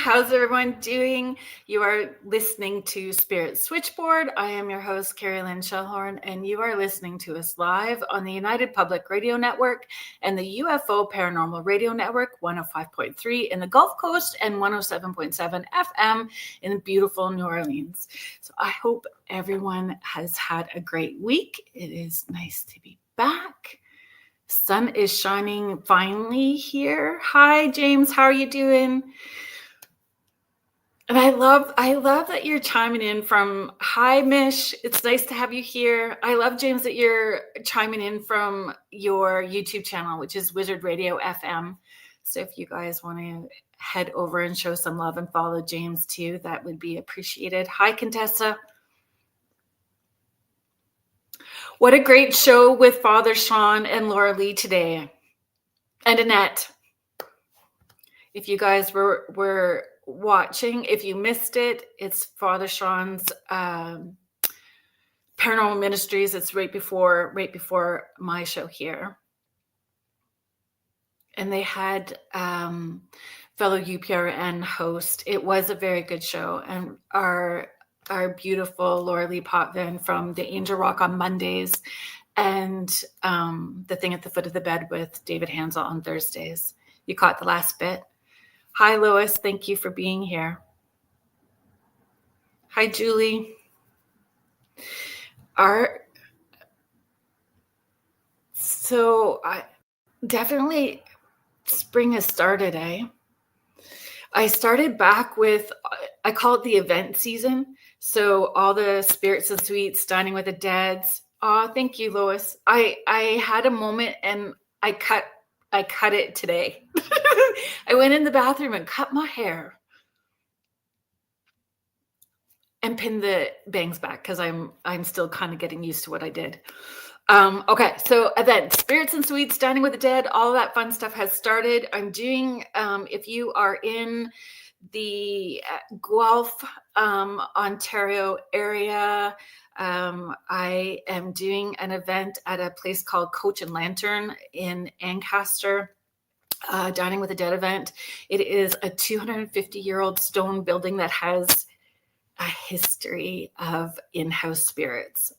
How's everyone doing? You are listening to Spirit Switchboard. I am your host, Kerrilynn, and you are listening to us live on the United Public Radio Network and the UFO Paranormal Radio Network, 105.3 in the Gulf Coast and 107.7 FM in beautiful New Orleans. So I hope everyone has had a great week. It is nice to be back. Sun is shining finally here. Hi, James. How are you doing? And I love that you're chiming in from, hi, Mish. It's nice to have you here. I love, James, that you're chiming in from your YouTube channel, which is Wizard Radio FM. So if you guys want to head over and show some love and follow James too, that would be appreciated. Hi, Contessa. What a great show with Father Sean and Laura Lee today. And Annette. If you guys were watching, if you missed it, it's Father Sean's Paranormal Ministries. It's right before my show here. And they had fellow UPRN host. It was a very good show. And our beautiful Laura Lee Potvin from the Angel Rock on Mondays and the thing at the foot of the bed with David Hansel on Thursdays. You caught the last bit. Hi, Lois. Thank you for being here. Hi, Julie. Definitely spring has started, eh? I started back with, I call it the event season. So all the spirits and sweets, dining with the deads. Oh, thank you, Lois. I had a moment and I cut it today. I went in the bathroom and cut my hair and pinned the bangs back because I'm still kind of getting used to what I did. Okay, so event, spirits and sweets, dining with the dead, all that fun stuff has started. I'm doing, if you are in the Guelph, Ontario area, I am doing an event at a place called Coach and Lantern in Ancaster. Dining with the Dead event. It is a 250-year-old stone building that has a history of in-house spirits.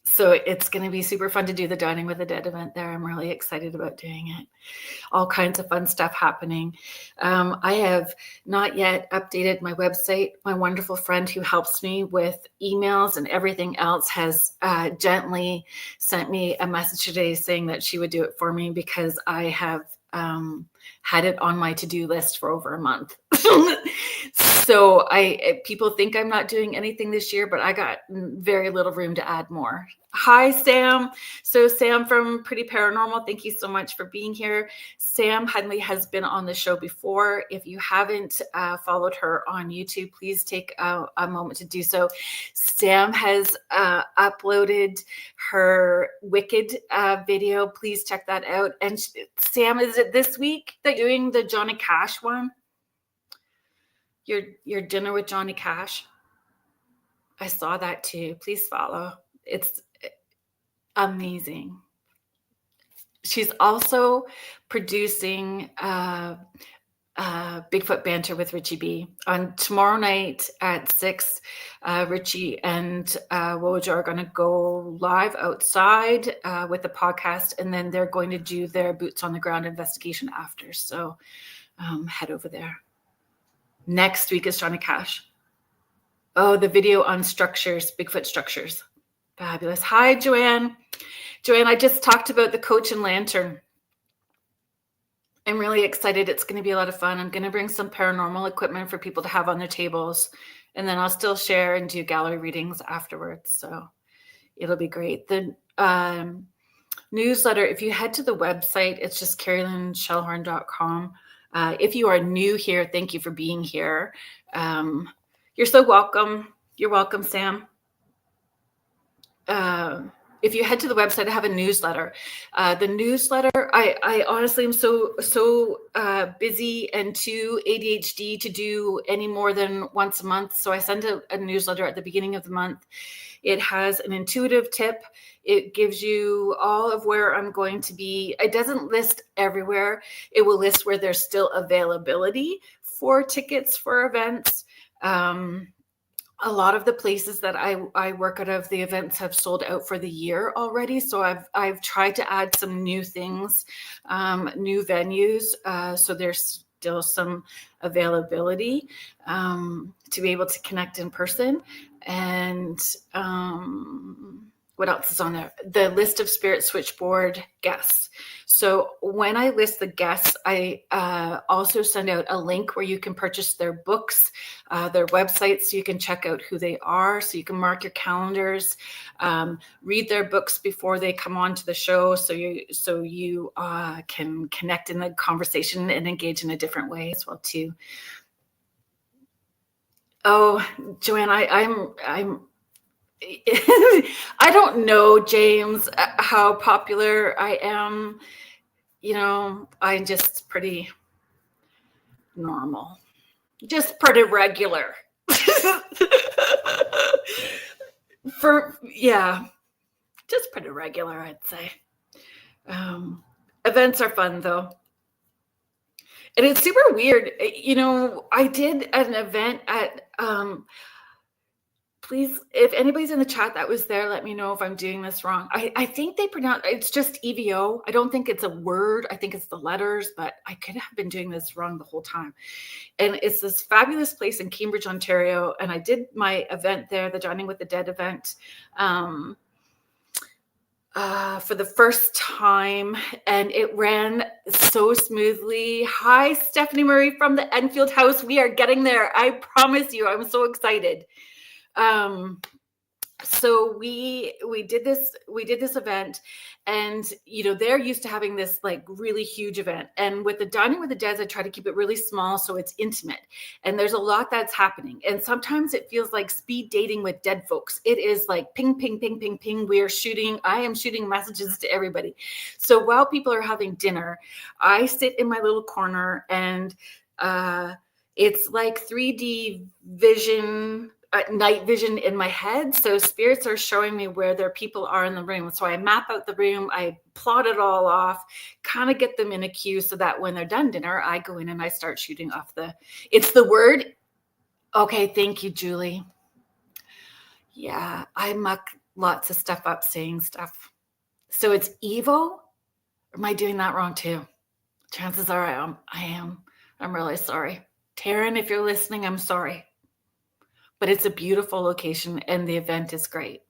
So it's going to be super fun to do the Dining with the Dead event there. I'm really excited about doing it. All kinds of fun stuff happening. I have not yet updated my website. My wonderful friend who helps me with emails and everything else has gently sent me a message today saying that she would do it for me because I have had it on my to-do list for over a month. So people think I'm not doing anything this year, but I got very little room to add more. Hi, Sam. So Sam from Pretty Paranormal, thank you so much for being here. Sam Hunley has been on the show before. If you haven't followed her on YouTube, please take a moment to do so. Sam has uploaded her Wicked video. Please check that out. And Sam, is it this week that you're doing the Johnny Cash one? Your dinner with Johnny Cash? I saw that too. Please follow. It's amazing. She's also producing Bigfoot Banter with Richie B. On tomorrow night at 6, Richie and Wojo are going to go live outside with the podcast, and then they're going to do their boots on the ground investigation after. So head over there. Next week is Johnny Cash. Oh, the video on structures, Bigfoot structures. Fabulous. Hi, Joanne. Joanne, I just talked about the Coach and Lantern. I'm really excited. It's going to be a lot of fun. I'm going to bring some paranormal equipment for people to have on their tables. And then I'll still share and do gallery readings afterwards. So it'll be great. The newsletter, if you head to the website, it's just kerrilynshellhorn.com. If you are new here, thank you for being here. You're so welcome. You're welcome, Sam. If you head to the website, I have a newsletter. The newsletter, I honestly am so busy and too ADHD to do any more than once a month. So I send a newsletter at the beginning of the month. It has an intuitive tip. It gives you all of where I'm going to be. It doesn't list everywhere. It will list where there's still availability for tickets for events. A lot of the places that I work out of, the events have sold out for the year already. So I've tried to add some new things, new venues. So there's still some availability to be able to connect in person. And what else is on there? The list of Spirit Switchboard guests. So when I list the guests, I also send out a link where you can purchase their books, their websites, so you can check out who they are, so you can mark your calendars, read their books before they come on to the show, so you can connect in the conversation and engage in a different way as well too. Oh, Joanne, I'm I don't know, James, how popular I am. I'm just pretty normal, just pretty regular. Just pretty regular, I'd say. Events are fun though. And it's super weird. I did an event at, please, if anybody's in the chat that was there, let me know if I'm doing this wrong. I think they pronounce it's just EVO. I don't think it's a word. I think it's the letters, but I could have been doing this wrong the whole time. And it's this fabulous place in Cambridge, Ontario. And I did my event there, the Dining with the Dead event, for the first time, and it ran so smoothly. Hi, Stephanie Marie from the Enfield House. We are getting there. I promise you, I'm so excited. So we did this event, and they're used to having this like really huge event, and with the Dining with the Dead, I try to keep it really small so it's intimate, and there's a lot that's happening, and sometimes it feels like speed dating with dead folks. It is like ping ping ping ping ping. I am shooting messages to everybody. So while people are having dinner, I sit in my little corner, and it's like 3D vision, night vision in my head. So spirits are showing me where their people are in the room. So I map out the room, I plot it all off, kind of get them in a queue so that when they're done dinner, I go in and I start shooting off it's the word. Okay, thank you, Julie. Yeah, I muck lots of stuff up saying stuff. So it's Evo? Or am I doing that wrong too? Chances are I am. I'm really sorry. Taryn, if you're listening, I'm sorry. But it's a beautiful location and the event is great.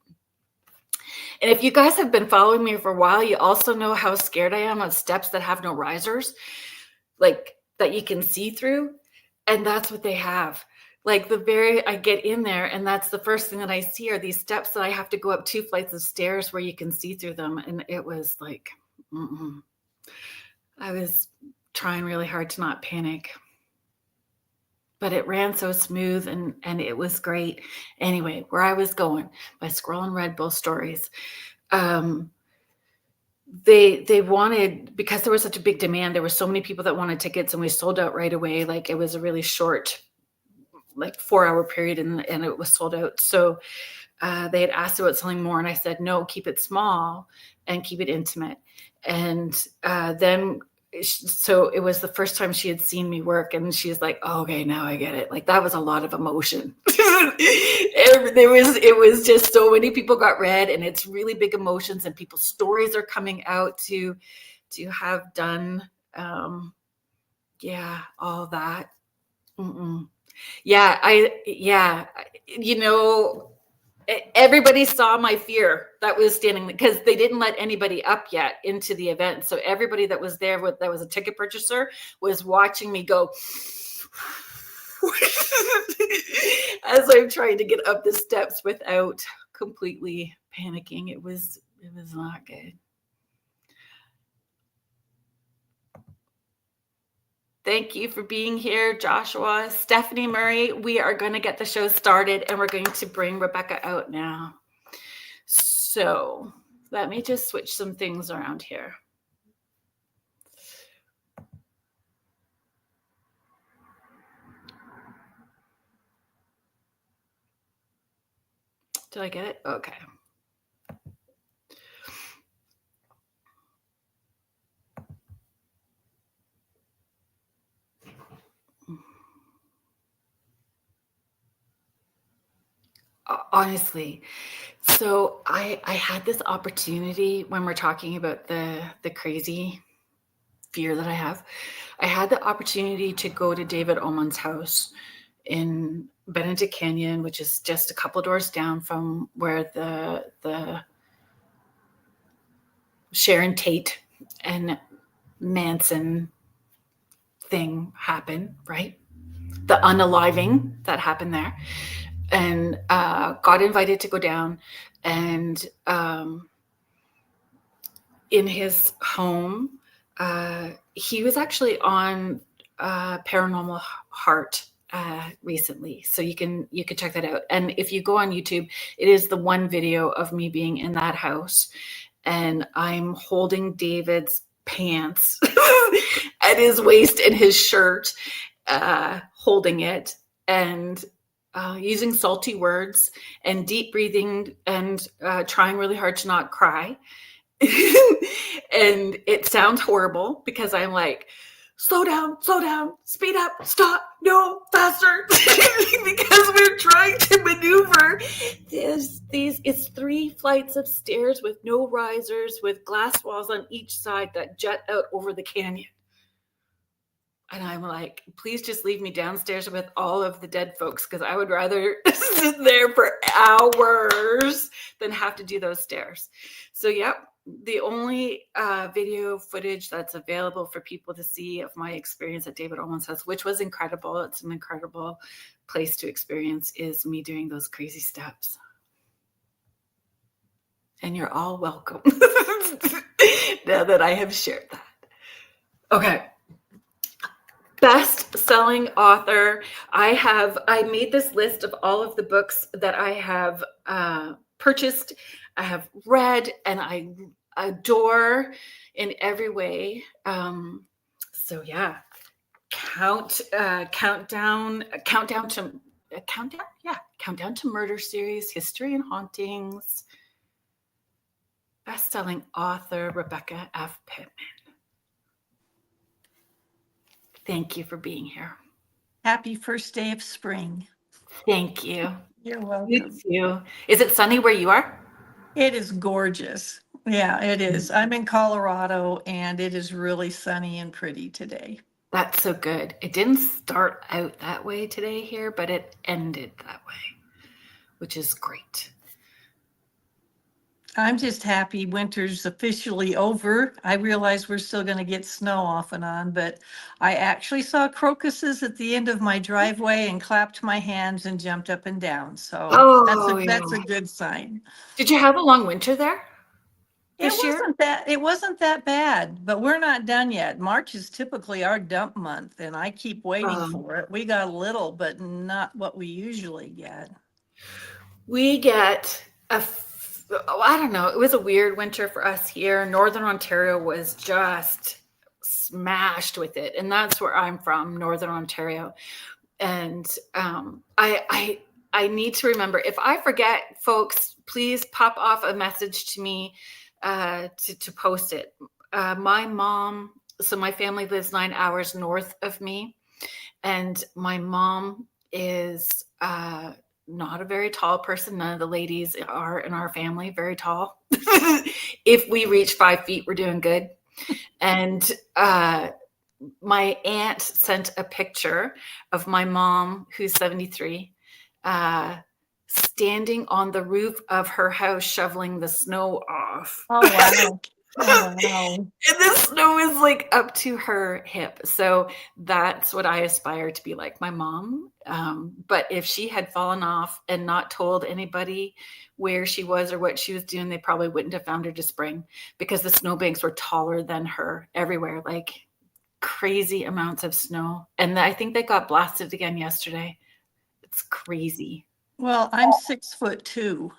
And if you guys have been following me for a while, you also know how scared I am of steps that have no risers, like that you can see through. And that's what they have. Like I get in there, and that's the first thing that I see are these steps that I have to go up 2 flights of stairs where you can see through them. And it was like, I was trying really hard to not panic. But it ran so smooth and it was great. Anyway, where I was going by Squirrel and Red, both stories. They wanted, because there was such a big demand, there were so many people that wanted tickets, and we sold out right away. Like it was a really short, like 4-hour period, and it was sold out. So they had asked about selling more, and I said, no, keep it small and keep it intimate. And so it was the first time she had seen me work, and she's like, oh, okay, now I get it. Like that was a lot of emotion. It was just so many people got read, and it's really big emotions, and people's stories are coming out to have done all that. Everybody saw my fear that was standing, because they didn't let anybody up yet into the event. So everybody that was there that was a ticket purchaser was watching me go as I'm trying to get up the steps without completely panicking. It was not good. Thank you for being here, Joshua. Stephanie Murray, we are going to get the show started, and we're going to bring Rebecca out now. So let me just switch some things around here. Did I get it? Okay. honestly. So I had this opportunity when we're talking about the crazy fear that I have. I had the opportunity to go to David Oman's house in Benedict Canyon, which is just a couple doors down from where the Sharon Tate and Manson thing happened, right? The unaliving that happened there. And got invited to go down, and in his home, he was actually on Paranormal Heart recently, so you can check that out. And if you go on YouTube, it is the one video of me being in that house, and I'm holding David's pants at his waist and his shirt, holding it, and using salty words and deep breathing and trying really hard to not cry. And it sounds horrible because I'm like, slow down, speed up, stop, no, faster. Because we're trying to maneuver it's 3 flights of stairs with no risers, with glass walls on each side that jut out over the canyon. And I'm like, please just leave me downstairs with all of the dead folks, because I would rather sit there for hours than have to do those stairs. So, yep, the only video footage that's available for people to see of my experience at David Oman's house, which was incredible. It's an incredible place to experience, is me doing those crazy steps. And you're all welcome now that I have shared that. Okay. Best-selling author. I made this list of all of the books that I have purchased, I have read, and I adore in every way. So yeah, countdown to murder series, history and hauntings. Best-selling author Rebecca F. Pittman. Thank you for being here. Happy first day of spring. Thank you. You're welcome. You too. Is it sunny where you are? It is gorgeous. Yeah, it is. I'm in Colorado, and it is really sunny and pretty today. That's so good. It didn't start out that way today here, but it ended that way, which is great. I'm just happy winter's officially over. I realize we're still going to get snow off and on, but I actually saw crocuses at the end of my driveway and clapped my hands and jumped up and down. So that's a good sign. Did you have a long winter there this year? It wasn't that bad, but we're not done yet. March is typically our dump month, and I keep waiting for it. We got a little, but not what we usually get. We get I don't know. It was a weird winter for us here. Northern Ontario was just smashed with it. And that's where I'm from, Northern Ontario. And I need to remember, if I forget, folks, please pop off a message to me to post it. My mom, so my family lives 9 hours north of me. And my mom is not a very tall person. None of the ladies are in our family very tall. If we reach 5 feet, we're doing good. And my aunt sent a picture of my mom, who's 73, standing on the roof of her house shoveling the snow off. Oh, wow. Oh, wow. And the snow is like up to her hip. So that's what I aspire to be like, my mom. But if she had fallen off and not told anybody where she was or what she was doing, they probably wouldn't have found her to spring, because the snowbanks were taller than her everywhere, like crazy amounts of snow. And I think they got blasted again yesterday. It's crazy. Well, I'm 6'2".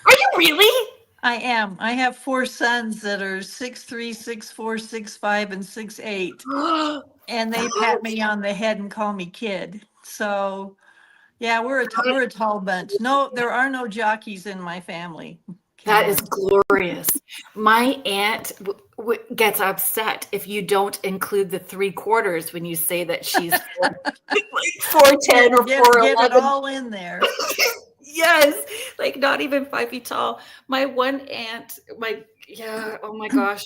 Are you really? I am. I have 4 sons that are 6'3", 6'4", 6'5", and 6'8", and they pat me on the head and call me kid. So, yeah, we're a tall bunch. No, there are no jockeys in my family. That is glorious. My aunt gets upset if you don't include the 3/4 when you say that she's like 4'10" or 4'11". Get it all in there. Yes, like not even 5 feet tall. My one aunt, oh my gosh,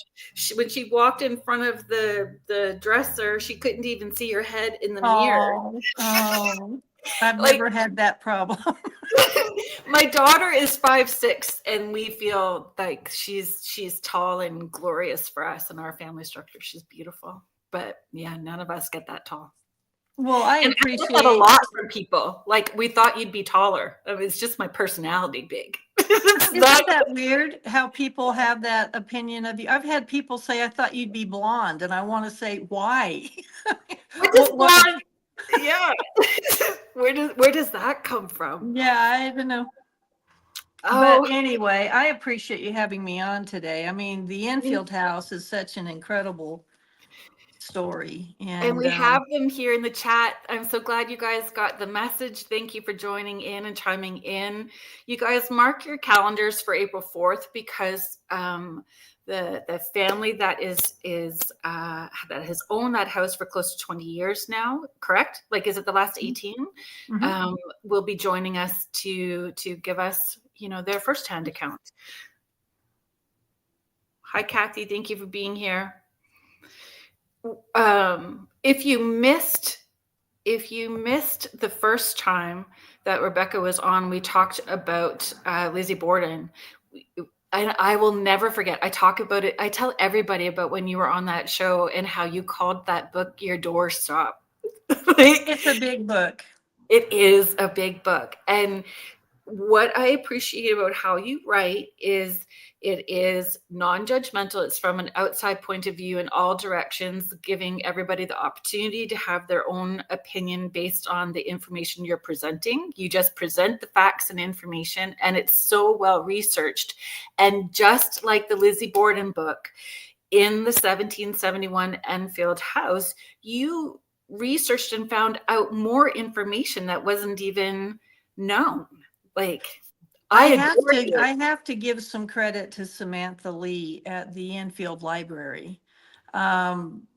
when she walked in front of the dresser, she couldn't even see her head in the mirror. Oh, I've Like never had that problem. my daughter is 5'6", and we feel like she's tall and glorious for us in our family structure. She's beautiful, but yeah, none of us get that tall. Well, I And I get that a appreciate, lot from people. Like, we thought you'd be taller. I mean, it's just my personality big. It's not. isn't that weird how people have that opinion of you? I've had people say, I thought you'd be blonde, and I want to say, why? What does What, blonde? Yeah. Where does that come from? yeah, I don't know. But Oh, anyway, I appreciate you having me on today. I mean, the Enfield House is such an incredible story. and And we have them here in the chat. I'm so glad you guys got the message. Thank you for joining in and chiming in. You guys mark your calendars for April 4th, because the family that that has owned that house for close to 20 years now, correct? Like, is it the last 18? Mhm. Will be joining us to give us, their firsthand account. Hi, Kathy. Thank you for being here. If you missed the first time that Rebecca was on, we talked about Lizzie Borden. And I will never forget. I talk about it. I tell everybody about when you were on that show and how you called that book your doorstop. It's a big book. It is a big book. And what I appreciate about how you write is it is non-judgmental. It's from an outside point of view in all directions, giving everybody the opportunity to have their own opinion based on the information you're presenting. You just present the facts and information, and it's so well researched. And just like the Lizzie Borden book, in the 1771 Enfield House, you researched and found out more information that wasn't even known. Like, I adore you. I have to give some credit to Samantha Lee at the Enfield Library. Um,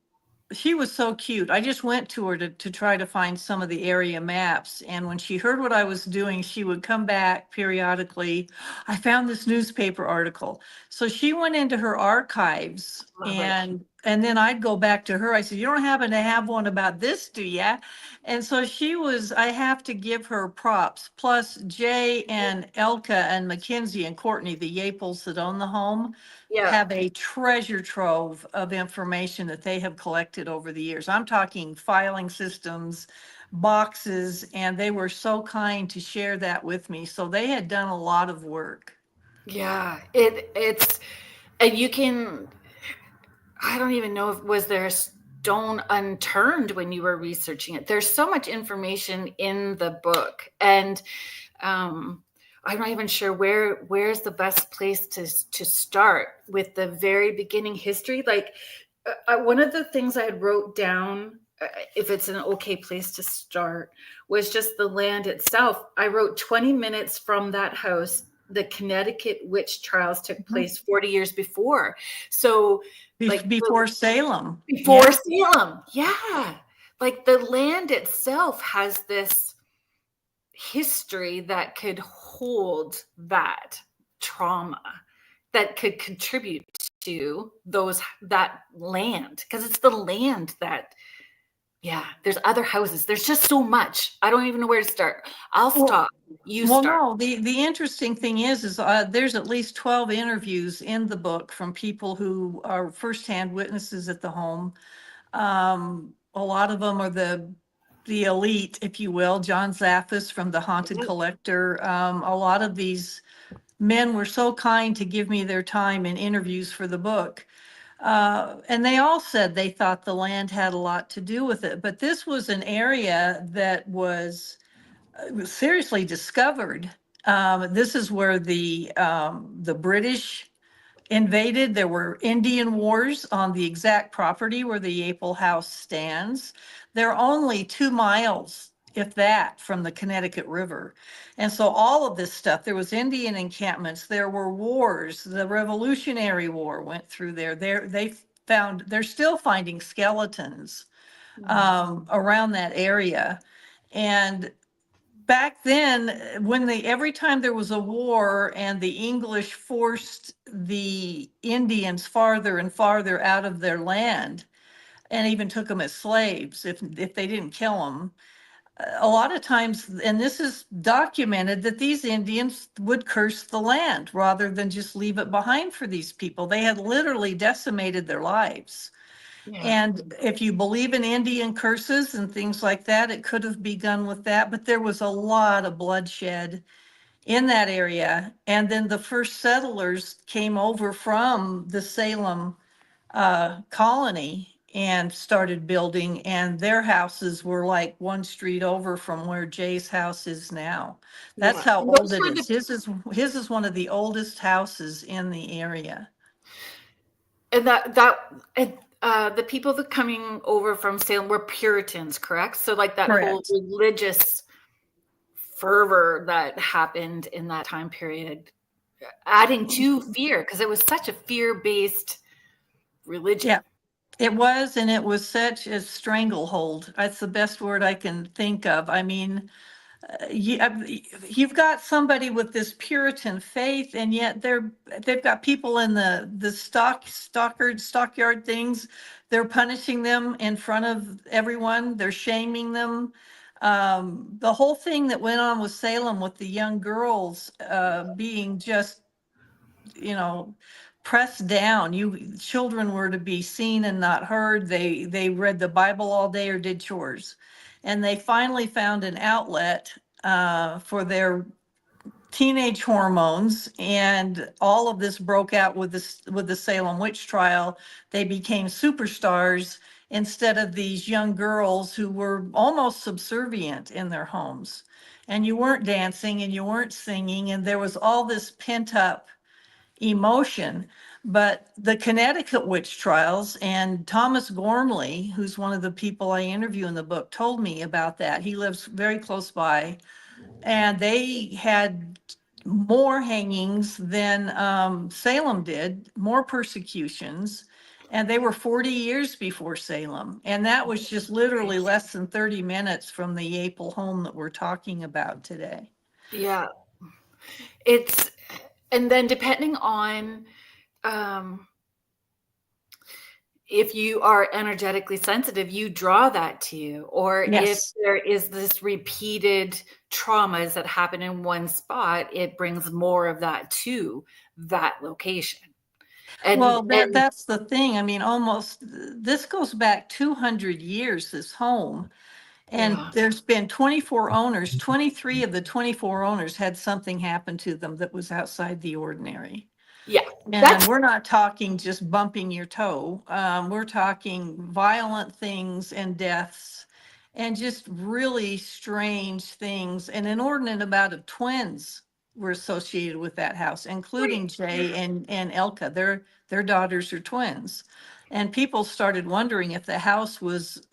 she was so cute. I just went to her to try to find some of the area maps. And when she heard what I was doing, she would come back periodically. I found this newspaper article. So she went into her archives, Love it. and then I'd go back to her. I said, you don't happen to have one about this, do ya? And so I have to give her props. Plus Jay and Elka and Mackenzie and Courtney, the Yaples that own the home, Yeah. have a treasure trove of information that they have collected over the years. I'm talking filing systems, boxes, and they were so kind to share that with me. So they had done a lot of work. Yeah. It's, and you can, I don't even know if was there a stone unturned when you were researching it. There's so much information in the book, and I'm not even sure where's the best place to start with the very beginning history. Like, one of the things I had wrote down, if it's an okay place to start, was just the land itself. I wrote 20 minutes from that house, the Connecticut witch trials took place 40 years before. So, like, Before Salem. before Salem. Yeah. Like, the land itself has this history that could hold that trauma, that could contribute to that land, because it's the land that, there's other houses. There's just so much. I don't even know where to start. I'll stop. You start. No, the interesting thing is there's at least 12 interviews in the book from people who are firsthand witnesses at the home. A lot of them are the elite, if you will. John Zaffis from The Haunted Collector. A lot of these men were so kind to give me their time in interviews for the book. And they all said they thought the land had a lot to do with it. But this was an area that was seriously discovered. This is where the British invaded. There were Indian wars on the exact property where the Yaples House stands. They're only 2 miles, if that, from the Connecticut River. And so all of this stuff, there was Indian encampments, there were wars. The Revolutionary War went through there. They're still finding skeletons around that area. And back then, every time there was a war and the English forced the Indians farther and farther out of their land, and even took them as slaves if they didn't kill them, a lot of times, and this is documented, that these Indians would curse the land rather than just leave it behind for these people. They had literally decimated their lives. Yeah. And if you believe in Indian curses and things like that, it could have begun with that, but there was a lot of bloodshed in that area. And then the first settlers came over from the Salem colony and started building, and their houses were like one street over from where Jay's house is now. That's Yeah. how And old those it were is. His is one of the oldest houses in the area. and the people that coming over from Salem were Puritans, correct? So like that whole Correct. religious fervor that happened in that time period, adding to fear, because it was such a fear-based religion. Yeah, it was, and it was such a stranglehold. That's the best word I can think of. I mean, you've got somebody with this Puritan faith, and yet they've got people in the stockyard things. They're punishing them in front of everyone. They're shaming them. The whole thing that went on with Salem with the young girls being just, pressed down. Children were to be seen and not heard. They read the Bible all day or did chores, and they finally found an outlet for their teenage hormones, and all of this broke out with the Salem witch trial. They became superstars instead of these young girls who were almost subservient in their homes. And you weren't dancing and you weren't singing, and there was all this pent up emotion. But the Connecticut witch trials, and Thomas Gormley, who's one of the people I interview in the book, told me about that. He lives very close by, and they had more hangings than Salem did, more persecutions, and they were 40 years before Salem. And that was just literally less than 30 minutes from the Yapel home that we're talking about today. Yeah. It's, and then depending on if you are energetically sensitive, you draw that to you. Or if Yes. there is this repeated traumas that happen in one spot, it brings more of that to that location. And, Well, that's the thing. I mean, this goes back 200 years, this home. And yeah, there's been 24 owners. 23 of the 24 owners had something happen to them that was outside the ordinary. yeah, And that's, we're not talking just bumping your toe. We're talking violent things and deaths and just really strange things. An inordinate amount of twins were associated with that house, including Jay and Elka. Their daughters are twins. And people started wondering if the house was,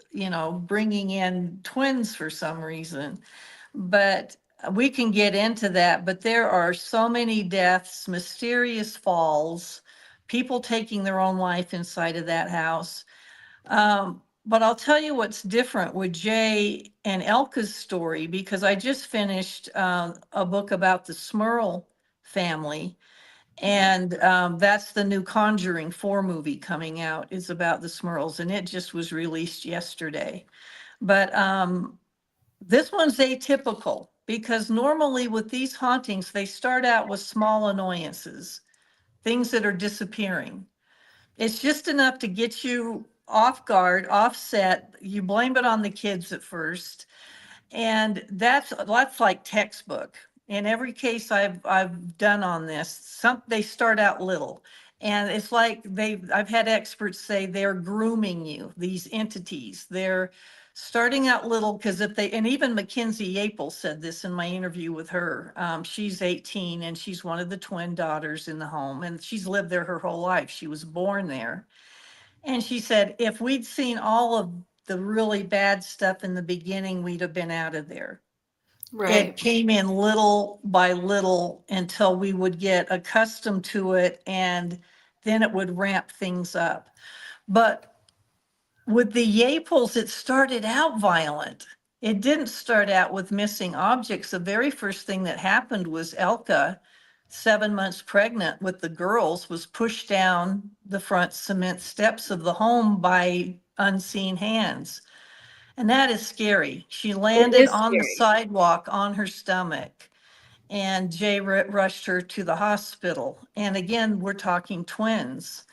bringing in twins for some reason. But we can get into that, but there are so many deaths, mysterious falls, people taking their own life inside of that house. But I'll tell you what's different with Jay and Elka's story, because I just finished a book about the Smurl family. And that's the new Conjuring 4 movie coming out, is about the Smurls, and it just was released yesterday. But this one's atypical, because normally with these hauntings, they start out with small annoyances, things that are disappearing. It's just enough to get you off guard, offset. You blame it on the kids at first. And that's like textbook. In every case I've done on this, they start out little. And it's like I've had experts say they're grooming you, these entities. They're starting out little, because and even Mackenzie Yapel said this in my interview with her. She's 18 and she's one of the twin daughters in the home, and she's lived there her whole life. She was born there. And she said, if we'd seen all of the really bad stuff in the beginning, we'd have been out of there. It right. came in little by little until we would get accustomed to it, and then it would ramp things up. But with the Yapels, it started out violent. It didn't start out with missing objects. The very first thing that happened was Elka, 7 months pregnant with the girls, was pushed down the front cement steps of the home by unseen hands. And that is scary. She It landed is on the scary. sidewalk on her stomach, and Jay rushed her to the hospital. And again, we're talking twins.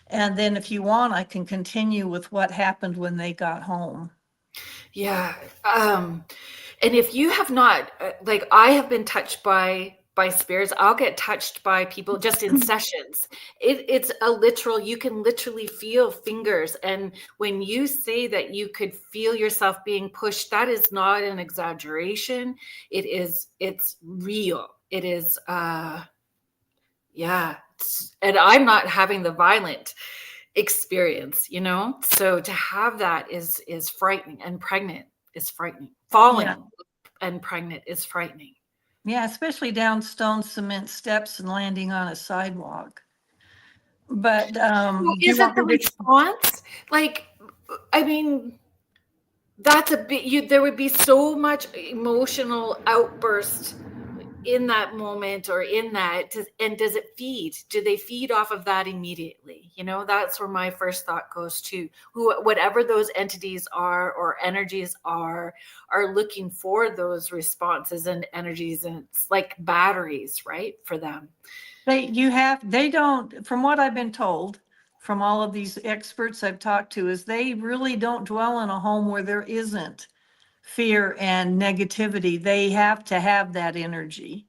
And then if you want, I can continue with what happened when they got home. Yeah. And if you have not, like I have been touched by spirits, I'll get touched by people just in sessions. It's a literal, you can literally feel fingers. And when you say that you could feel yourself being pushed, that is not an exaggeration. It's real. It is, yeah. And I'm not having the violent experience, so to have that is frightening, and pregnant is frightening. Falling and pregnant is frightening. Yeah, especially down stone cement steps and landing on a sidewalk. But do you Is it want the me to? response? Like, I mean, that's a bit, there would be so much emotional outburst in that moment, or in that, and does it feed? Do they feed off of that immediately? That's where my first thought goes to. Whatever those entities are, or energies are looking for those responses and energies, and it's like batteries, right, for them. They don't, from what I've been told from all of these experts I've talked to, is they really don't dwell in a home where there isn't fear and negativity. They have to have that energy.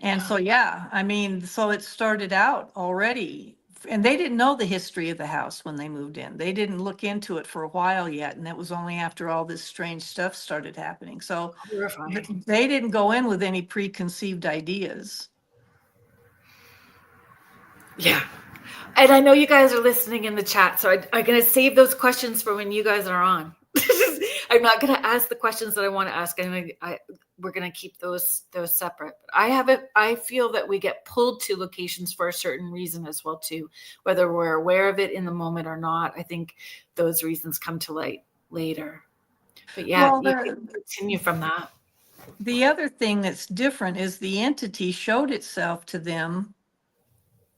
And so, yeah, I mean, so it started out already, and they didn't know the history of the house when they moved in. They didn't look into it for a while yet, and it was only after all this strange stuff started happening. So they didn't go in with any preconceived ideas. Yeah. And I know you guys are listening in the chat, so I'm going to save those questions for when you guys are on. I'm not going to ask the questions that I want to ask. We're going to keep those separate. I feel that we get pulled to locations for a certain reason as well too, whether we're aware of it in the moment or not. I think those reasons come to light later. But yeah, you can continue from that. The other thing that's different is the entity showed itself to them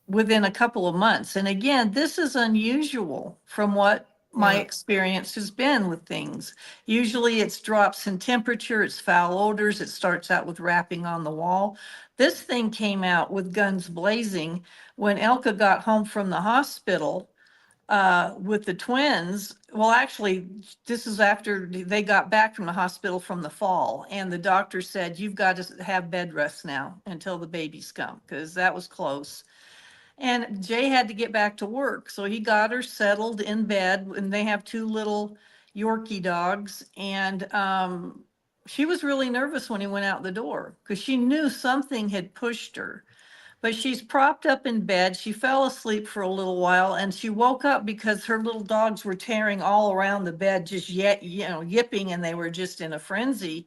within a couple of months. And again, this is unusual from what my experience has been with things. Usually it's drops in temperature, it's foul odors, it starts out with rapping on the wall. This thing came out with guns blazing when Elka got home from the hospital with the twins. Well, actually, this is after they got back from the hospital from the fall, and the doctor said, you've got to have bed rest now until the babies come, because that was close. And Jay had to get back to work, so he got her settled in bed, and they have two little Yorkie dogs. And she was really nervous when he went out the door because she knew something had pushed her. But she's propped up in bed. She fell asleep for a little while, and she woke up because her little dogs were tearing all around the bed, just yipping, and they were just in a frenzy.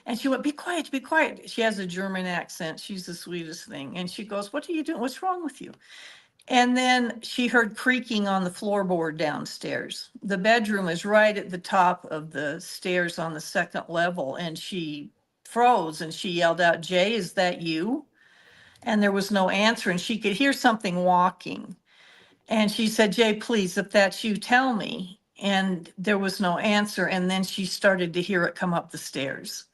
And she went, be quiet, be quiet. She has a German accent. She's the sweetest thing. And she goes, what are you doing? What's wrong with you? And then she heard creaking on the floorboard downstairs. The bedroom is right at the top of the stairs on the second level. And she froze and she yelled out, Jay, is that you? And there was no answer. And she could hear something walking. And she said, Jay, please, if that's you, tell me. And there was no answer. And then she started to hear it come up the stairs.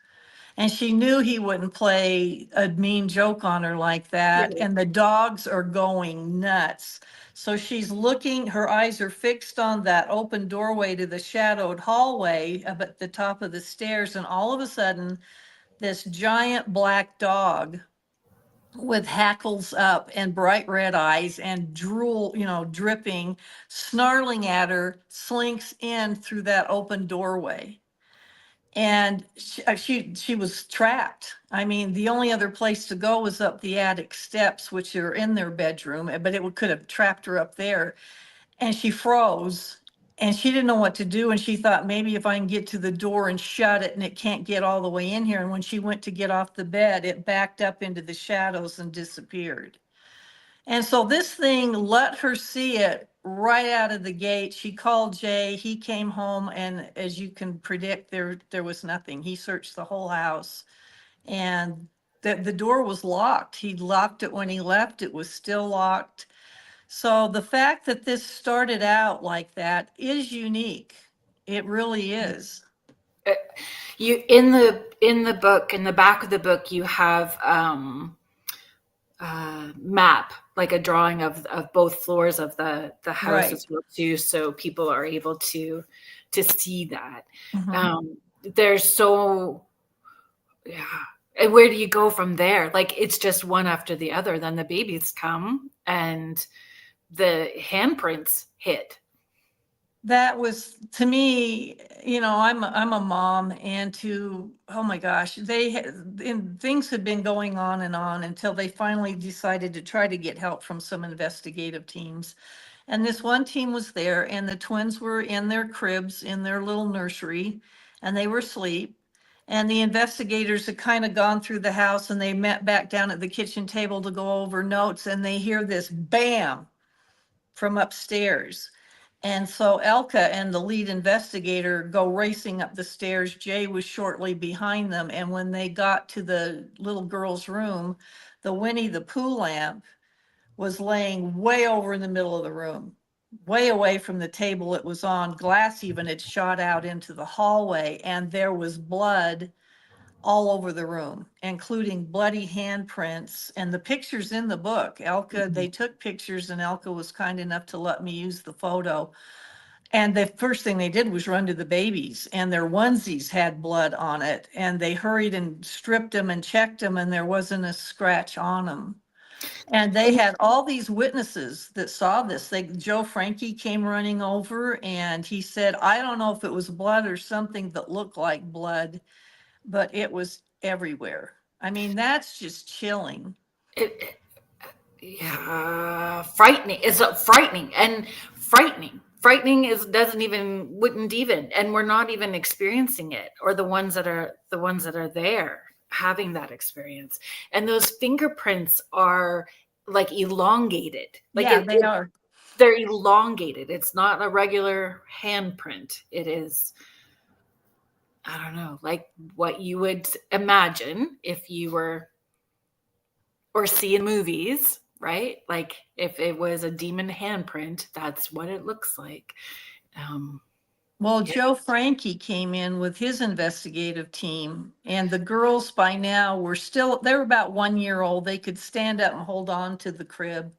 And she knew he wouldn't play a mean joke on her like that. Yeah. And the dogs are going nuts. So she's looking, her eyes are fixed on that open doorway to the shadowed hallway up at the top of the stairs. And all of a sudden, this giant black dog with hackles up and bright red eyes and drool, dripping, snarling at her, slinks in through that open doorway. And she was trapped. I mean, the only other place to go was up the attic steps, which are in their bedroom, but it could have trapped her up there. And she froze and she didn't know what to do. And she thought, maybe if I can get to the door and shut it and it can't get all the way in here. And when she went to get off the bed, it backed up into the shadows and disappeared. And so this thing let her see it right out of the gate. She called Jay. He came home, and as you can predict, there was nothing. He searched the whole house, and the door was locked. He locked it when he left. It was still locked. So the fact that this started out like that is unique. It really is. You in the book, in the back of the book, you have map, like a drawing of both floors of the house Right. as well too, so people are able to see that. Mhm. There's so, yeah. And where do you go from there? Like, it's just one after the other. Then the babies come and the handprints hit. That was, to me, I'm a mom, and oh my gosh, and things had been going on and on until they finally decided to try to get help from some investigative teams. And this one team was there, and the twins were in their cribs in their little nursery, and they were asleep. And the investigators had kind of gone through the house, and they met back down at the kitchen table to go over notes, and they hear this bam from upstairs. And so Elka and the lead investigator go racing up the stairs. Jay was shortly behind them. And when they got to the little girl's room, the Winnie the Pooh lamp was laying way over in the middle of the room, way away from the table it was on. Glass even had shot out into the hallway, and there was blood all over the room, including bloody handprints. And the pictures in the book, Elka, they took pictures, and Elka was kind enough to let me use the photo. And the first thing they did was run to the babies, and their onesies had blood on it. And they hurried and stripped them and checked them, and there wasn't a scratch on them. And they had all these witnesses that saw this. Joe Frankie came running over, and he said, I don't know if it was blood or something that looked like blood, but it was everywhere. I mean, that's just chilling. It, yeah, frightening. It's frightening and frightening. Frightening is doesn't even wouldn't even, and we're not even experiencing it, or the ones that are there having that experience. And those fingerprints are like elongated, like Yeah, they are. they're elongated. It's not a regular handprint. It is, I don't know, like what you would imagine if you were or see in movies, right? Like if it was a demon handprint, that's what it looks like. Um, Well, yeah. Joe Frankie came in with his investigative team, and the girls by now they were about 1 year old. They could stand up and hold on to the crib.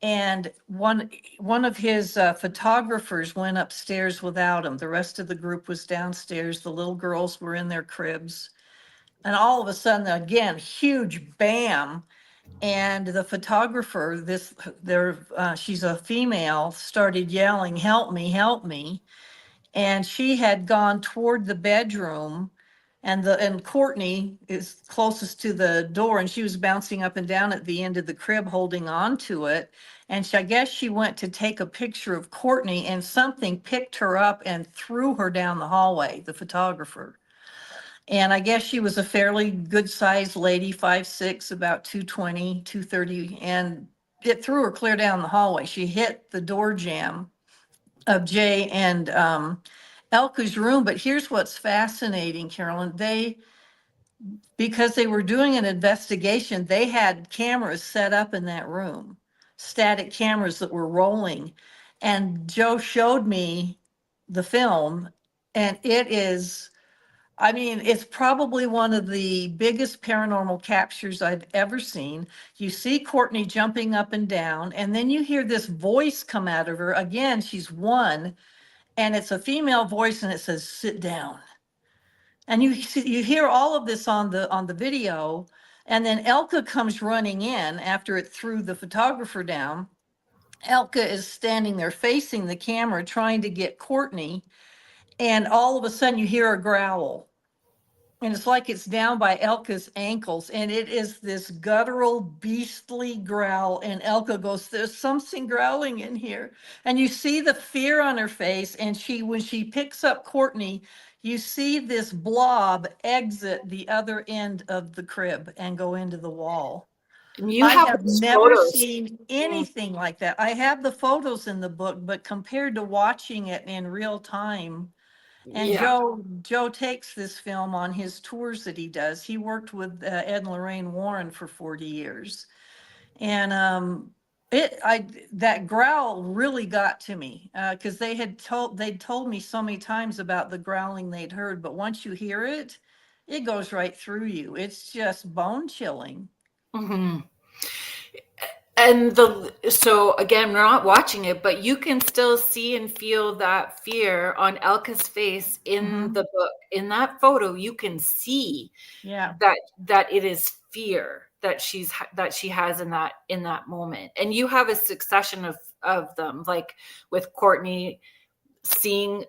And one of his photographers went upstairs without him. The rest of the group was downstairs. The little girls were in their cribs. And all of a sudden, again, huge bam. And the photographer, she's a female, started yelling, help me, help me. And she had gone toward the bedroom, and Courtney is closest to the door, and she was bouncing up and down at the end of the crib holding on to it. And I guess she went to take a picture of Courtney, and something picked her up and threw her down the hallway, the photographer. And I guess she was a fairly good sized lady, 5'6", about 220, 230, and it threw her clear down the hallway. She hit the door jamb of Jay and Elka's room. But here's what's fascinating, Kerrilynn. Because they were doing an investigation, they had cameras set up in that room, static cameras that were rolling. And Joe showed me the film, and it's probably one of the biggest paranormal captures I've ever seen. You see Courtney jumping up and down, and then you hear this voice come out of her. Again, she's one, and it's a female voice, and it says, sit down. And you hear all of this on the video, and then Elka comes running in after it threw the photographer down. Elka is standing there facing the camera trying to get Courtney, and all of a sudden you hear a growl. And it's like it's down by Elka's ankles, and it is this guttural, beastly growl. And Elka goes, there's something growling in here. And you see the fear on her face. And when she picks up Courtney, you see this blob exit the other end of the crib and go into the wall. And you I have have those never photos. seen Mm, anything like that. I have the photos in the book, but compared to watching it in real time, and yeah. Joe takes this film on his tours that he does. He worked with Ed and Lorraine Warren for 40 years. And that growl really got to me, because they'd told me so many times about the growling they'd heard, but once you hear it, it goes right through you. It's just bone chilling. Hmm. And so again, we're not watching it, but you can still see and feel that fear on Elka's face in Hmm. the book. In that photo, you can see Yeah. that it is fear that she has in that moment. And you have a succession of them, like with Courtney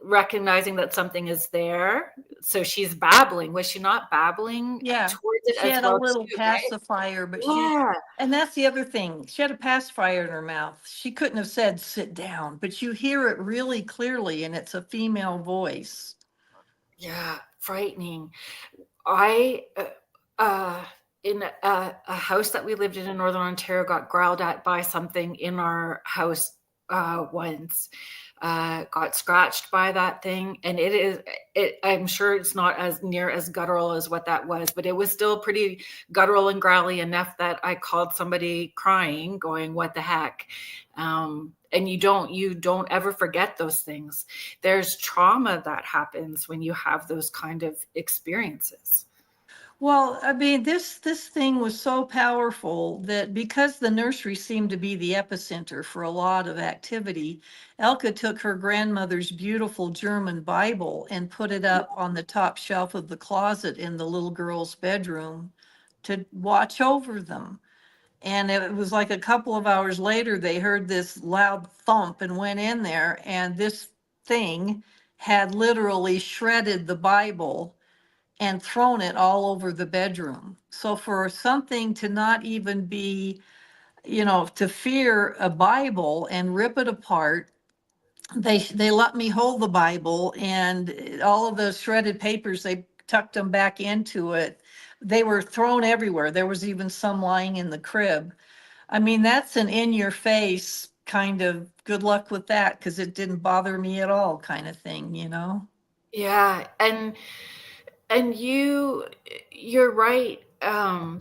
recognizing that something is there. So she's babbling. Was she not babbling Yeah. towards it She as had a well little too, right? pacifier, but Yeah. and that's the other thing. She had a pacifier in her mouth. She couldn't have said sit down, but you hear it really clearly, and it's a female voice. Yeah, frightening. I in a house that we lived in Northern Ontario got growled at by something in our house once. Got scratched by that thing, and I'm sure it's not as near as guttural as what that was, but it was still pretty guttural and growly enough that I called somebody crying, going, "What the heck?" And you don't ever forget those things. There's trauma that happens when you have those kind of experiences. Well, I mean, this thing was so powerful that because the nursery seemed to be the epicenter for a lot of activity, Elka took her grandmother's beautiful German Bible and put it up on the top shelf of the closet in the little girl's bedroom to watch over them. And it was like a couple of hours later, they heard this loud thump and went in there, and this thing had literally shredded the Bible and thrown it all over the bedroom. So for something to not even be, to fear a Bible and rip it apart, they let me hold the Bible, and all of the shredded papers, they tucked them back into it. They were thrown everywhere. There was even some lying in the crib. I mean, that's an in your face kind of good luck with that, because it didn't bother me at all kind of thing. Yeah, and you're right.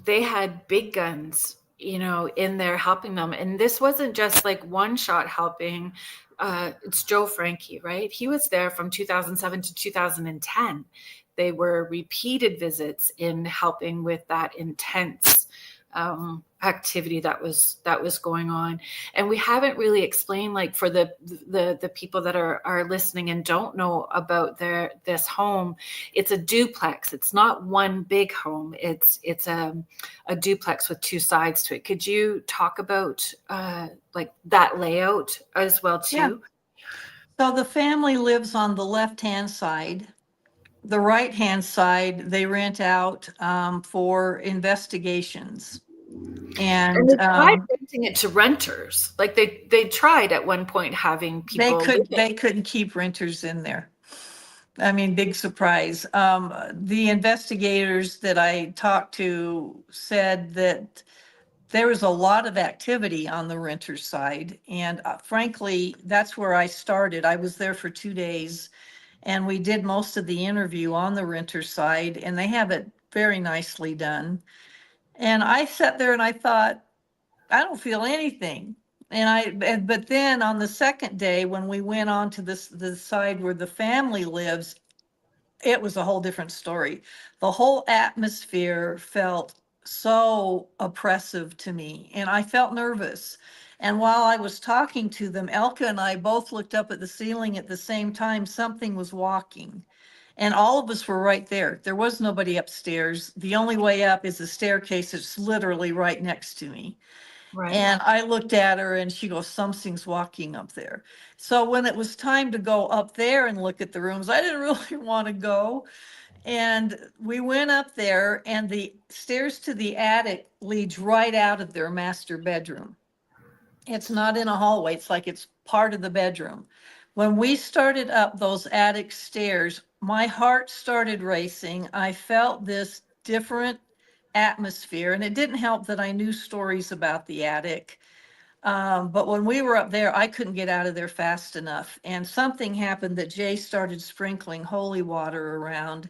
They had big guns, in there helping them. And this wasn't just like one shot helping. It's Joe Frankie, right? He was there from 2007 to 2010. They were repeated visits in helping with that intense activity that was going on. And we haven't really explained, like, for the people that are listening and don't know about this home. It's a duplex. It's not one big home. It's a duplex with two sides to it. Could you talk about like that layout as well Yeah. too? So the family lives on the left-hand side. The right-hand side, they rent out for investigations. And And they tried renting it to renters. Like they tried at one point having they people could living. they couldn't keep renters in there. I mean, big surprise. The investigators that I talked to said that there was a lot of activity on the renter side. And frankly, that's where I started. I was there for 2 days, and we did most of the interview on the renter side, and they have it very nicely done. And I sat there and I thought, I don't feel anything. But then on the second day, when we went on to the side where the family lives, it was a whole different story. The whole atmosphere felt so oppressive to me, and I felt nervous. And while I was talking to them, Elka and I both looked up at the ceiling at the same time. Something was walking, and all of us were right there. There was nobody upstairs. The only way up is a staircase that's literally right next to me. Right. And I looked at her and she goes, something's walking up there. So when it was time to go up there and look at the rooms, I didn't really want to go. And we went up there, and the stairs to the attic leads right out of their master bedroom. It's not in a hallway, it's like it's part of the bedroom. When we started up those attic stairs, my heart started racing. I felt this different atmosphere. And it didn't help that I knew stories about the attic. But when we were up there, I couldn't get out of there fast enough. And something happened that Jay started sprinkling holy water around.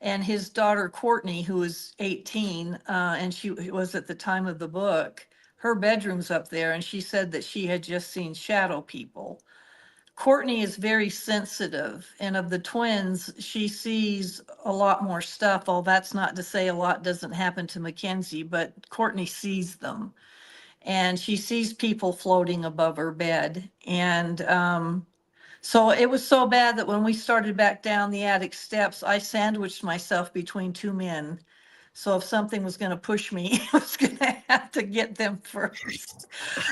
And his daughter, Courtney, who was 18, and she was at the time of the book, her bedroom's up there. And she said that she had just seen shadow people. Courtney is very sensitive, and of the twins, she sees a lot more stuff. Oh, that's not to say a lot doesn't happen to Mackenzie, but Courtney sees them. And she sees people floating above her bed. And so it was so bad that when we started back down the attic steps, I sandwiched myself between two men. So if something was going to push me, I was going to have to get them first.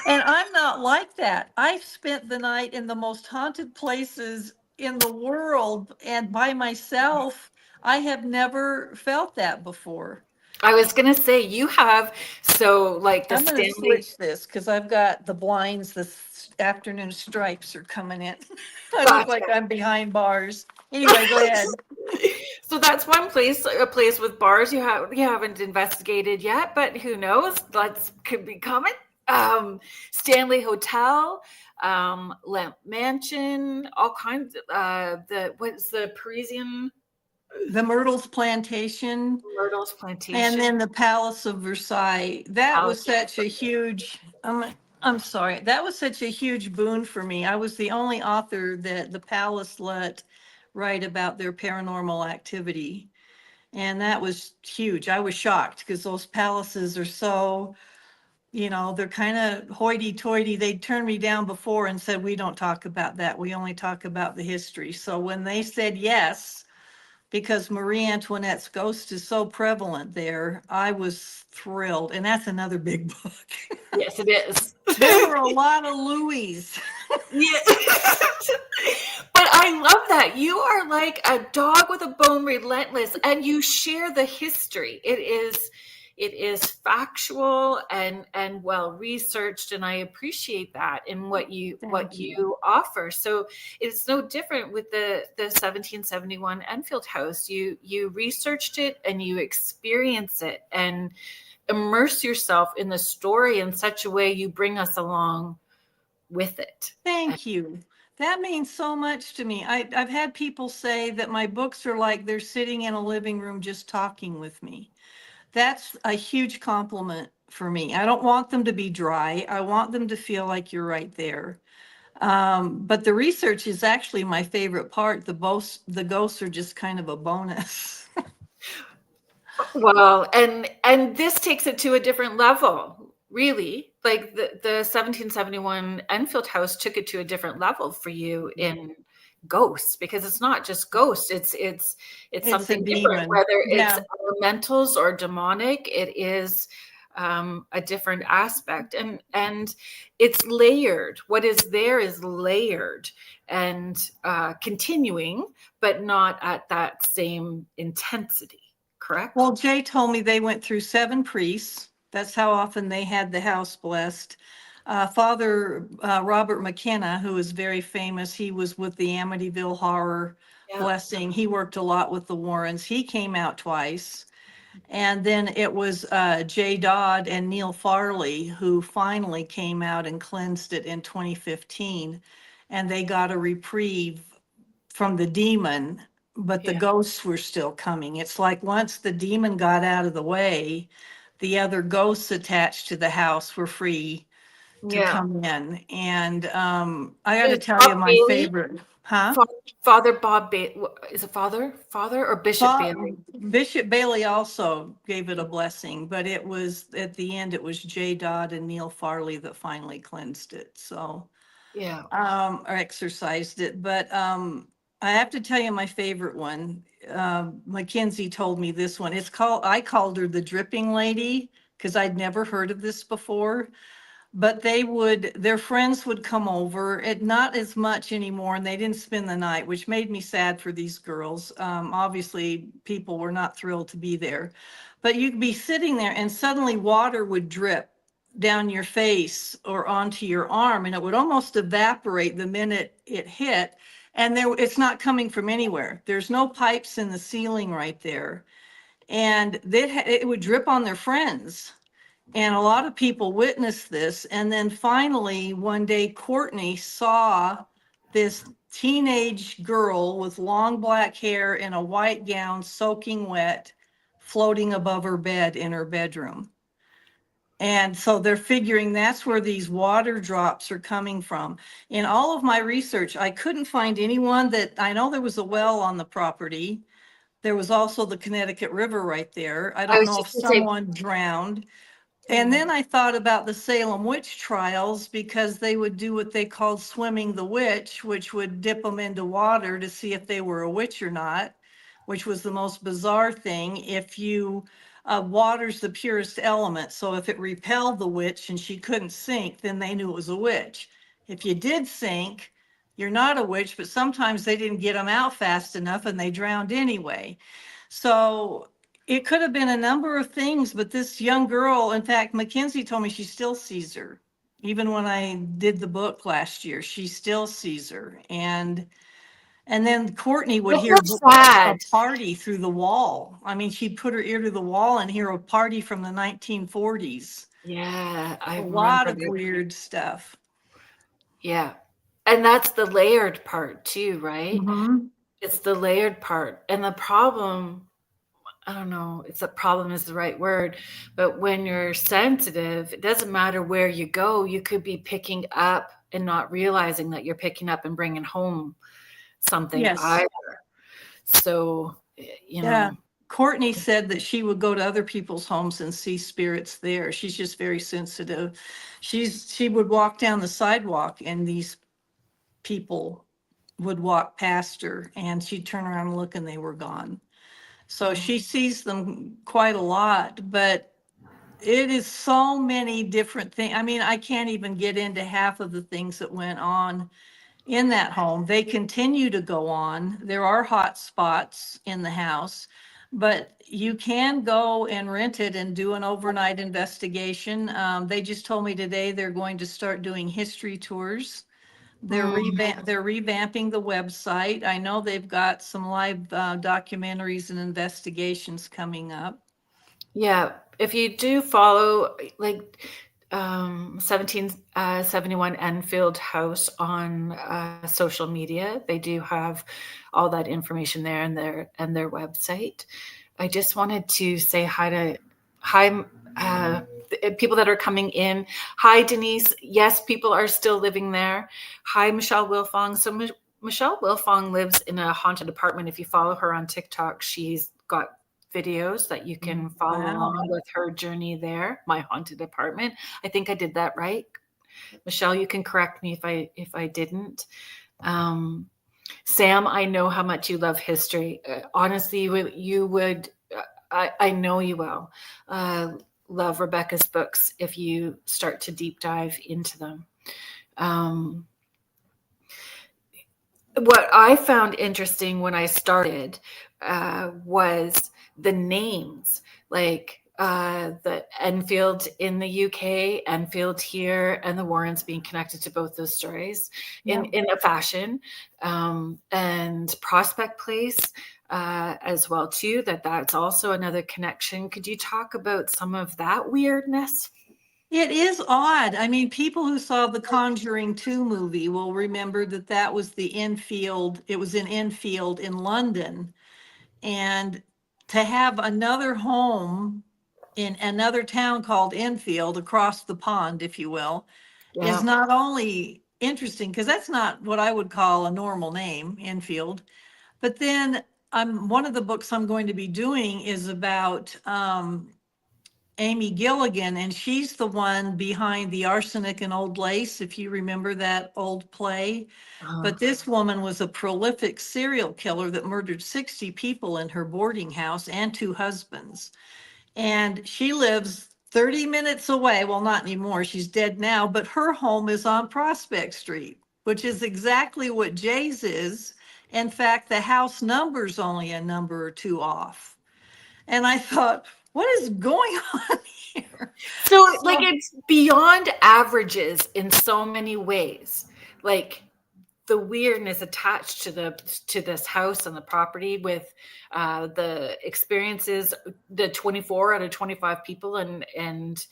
And I'm not like that. I've spent the night in the most haunted places in the world and by myself. I have never felt that before. I was gonna say you have, so like the I'm going to Stanley. switch this because I've got the blinds, afternoon stripes are coming in. I look Gotcha. like I'm behind bars. Anyway, go ahead. So that's one place, a place with bars you haven't investigated yet, but who knows? That's could be coming. Stanley Hotel, Lamp Mansion, all kinds. What's the Parisian The Myrtles Plantation. Myrtles Plantation? And then the Palace of Versailles. That was such a huge, I'm sorry, that was such a huge boon for me. I was the only author that the Palace let write about their paranormal activity. And that was huge. I was shocked because those palaces are so, they're kind of hoity-toity. They'd turned me down before and said, we don't talk about that. We only talk about the history. So when they said yes, because Marie Antoinette's ghost is so prevalent there, I was thrilled. And that's another big book. Yes, it is. There were a lot of Louis. Yeah. But I love that. You are like a dog with a bone, relentless, and you share the history. It is factual and well researched, and I appreciate that in what you offer. So it's no different with the 1771 Enfield House. You researched it and you experience it and immerse yourself in the story in such a way you bring us along with it. Thank you. That means so much to me. I've had people say that my books are like they're sitting in a living room just talking with me. That's a huge compliment for me. I don't want them to be dry. I want them to feel like you're right there. But the research is actually my favorite part. The ghosts are just kind of a bonus. Well, and this takes it to a different level, really. Like the 1771 Enfield House took it to a different level for you in ghosts, because it's not just ghosts, it's something different, whether it's elementals or demonic. It is a different aspect, and it's layered. What is there is layered and continuing, but not at that same intensity. Correct? Well, Jay told me they went through 7 priests. That's how often they had the house blessed. Father Robert McKenna, who is very famous, he was with the Amityville Horror blessing. He worked a lot with the Warrens. He came out twice. And then it was Jay Dodd and Neil Farley who finally came out and cleansed it in 2015. And they got a reprieve from the demon, but the ghosts were still coming. It's like once the demon got out of the way, the other ghosts attached to the house were free to come in. And I got to tell you my favorite. Father Bob Bailey. Is it Father or Bishop Bailey? Bishop Bailey also gave it a blessing, but it was at the end, it was Jay Dodd and Neil Farley that finally cleansed it. So or exorcised it. But I have to tell you my favorite one. Mackenzie told me this one. I called her the dripping lady because I'd never heard of this before. But their friends would come over, not as much anymore, and they didn't spend the night, which made me sad for these girls. Obviously, people were not thrilled to be there. But you'd be sitting there and suddenly water would drip down your face or onto your arm, and it would almost evaporate the minute it hit. And it's not coming from anywhere. There's no pipes in the ceiling right there. and it would drip on their friends. And a lot of people witnessed this. And then finally, one day, Courtney saw this teenage girl with long black hair in a white gown, soaking wet, floating above her bed in her bedroom. And so they're figuring that's where these water drops are coming from. In all of my research, I couldn't find anyone that, I know there was a well on the property. There was also the Connecticut River right there. I I don't was know if just gonna say, someone drowned. And then I thought about the Salem witch trials, because they would do what they called swimming the witch, which would dip them into water to see if they were a witch or not, which was the most bizarre thing. If you, water's the purest element. So if it repelled the witch and she couldn't sink, then they knew it was a witch. If you did sink, you're not a witch, but sometimes they didn't get them out fast enough and they drowned anyway. So it could have been a number of things, but this young girl, in fact, Mackenzie told me she still sees her. Even when I did the book last year, she still sees her. And then Courtney would hear that's a sad. party through the wall. I mean, she'd put her ear to the wall and hear a party from the 1940s. Yeah, I A lot remember of that. weird stuff. Yeah. And that's the layered part too, right? Mhm. It's the layered part. And the problem, I don't know, it's a problem is the right word, but when you're sensitive, it doesn't matter where you go, you could be picking up and not realizing that you're picking up and bringing home something Yes. either. So, you Yeah. know, Courtney said that she would go to other people's homes and see spirits there. She's just very sensitive. She would walk down the sidewalk and these people would walk past her and she'd turn around and look and they were gone. So she sees them quite a lot, but it is so many different things. I mean, I can't even get into half of the things that went on in that home. They continue to go on. There are hot spots in the house, but you can go and rent it and do an overnight investigation. They just told me today they're going to start doing history tours. They're revamping the website. I know they've got some live documentaries and investigations coming up. yeah, if you do follow like 1771 Enfield House on social media, they do have all that information there and their website. I just wanted to say hi people that are coming in. Hi Denise. Yes, people are still living there. Hi Michelle Wilfong. So Michelle Wilfong lives in a haunted apartment. If you follow her on TikTok, she's got videos that you can follow along with her journey there. My haunted apartment. I think I did that right. Michelle, you can correct me if I didn't. Sam, I know how much you love history. Honestly, you would. I know you will love Rebecca's books if you start to deep dive into them. What I found interesting when I started was the names, like the Enfield in the UK, Enfield here, and the Warrens being connected to both those stories in a fashion, and Prospect Place as well too. That's also another connection. Could you talk about some of that weirdness? It is odd. I mean, people who saw the Conjuring 2 movie will remember that that was the Enfield. It was in Enfield in London. And to have another home in another town called Enfield across the pond, if you will, is not only interesting, because that's not what I would call a normal name, Enfield. But then one of the books I'm going to be doing is about Amy Gilligan, and she's the one behind the Arsenic and Old Lace, if you remember that old play. But this woman was a prolific serial killer that murdered 60 people in her boarding house and 2 husbands. And she lives 30 minutes away. Well, not anymore. She's dead now, but her home is on Prospect Street, which is exactly what Jay's is. In fact, the house number's only a number or 2 off. And I thought, what is going on here? So like it's beyond averages in so many ways. Like the weirdness attached to this house and the property with the experiences, the 24 out of 25 people and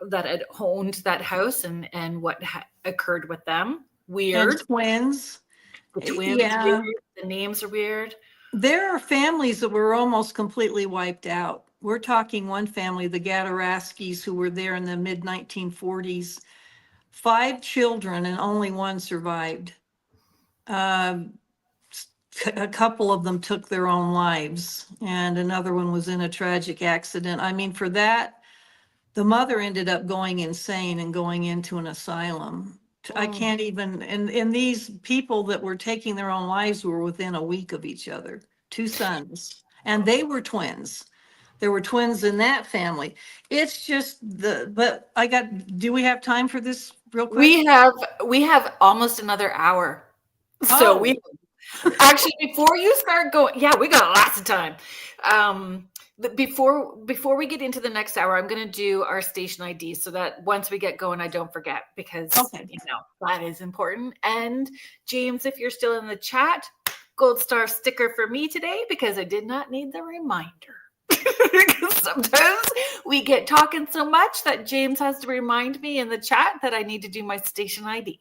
that had owned that house and what occurred with them. Weird. And twins. The twins, Yeah. weird. The names are weird. There are families that were almost completely wiped out. We're talking one family, the Gadaraskis, who were there in the mid 1940s. 5 children and only one survived. A couple of them took their own lives, and another one was in a tragic accident. I mean, for that, the mother ended up going insane and going into an asylum. I can't even, and these people that were taking their own lives were within a week of each other, 2 sons, and they were twins. There were twins in that family. It's just but do we have time for this real quick? We have almost another hour. So we actually, before you start going, yeah, we got lots of time. Before we get into the next hour, I'm going to do our station ID so that once we get going, I don't forget, because that is important. And James, if you're still in the chat, gold star sticker for me today, because I did not need the reminder. Because sometimes we get talking so much that James has to remind me in the chat that I need to do my station ID.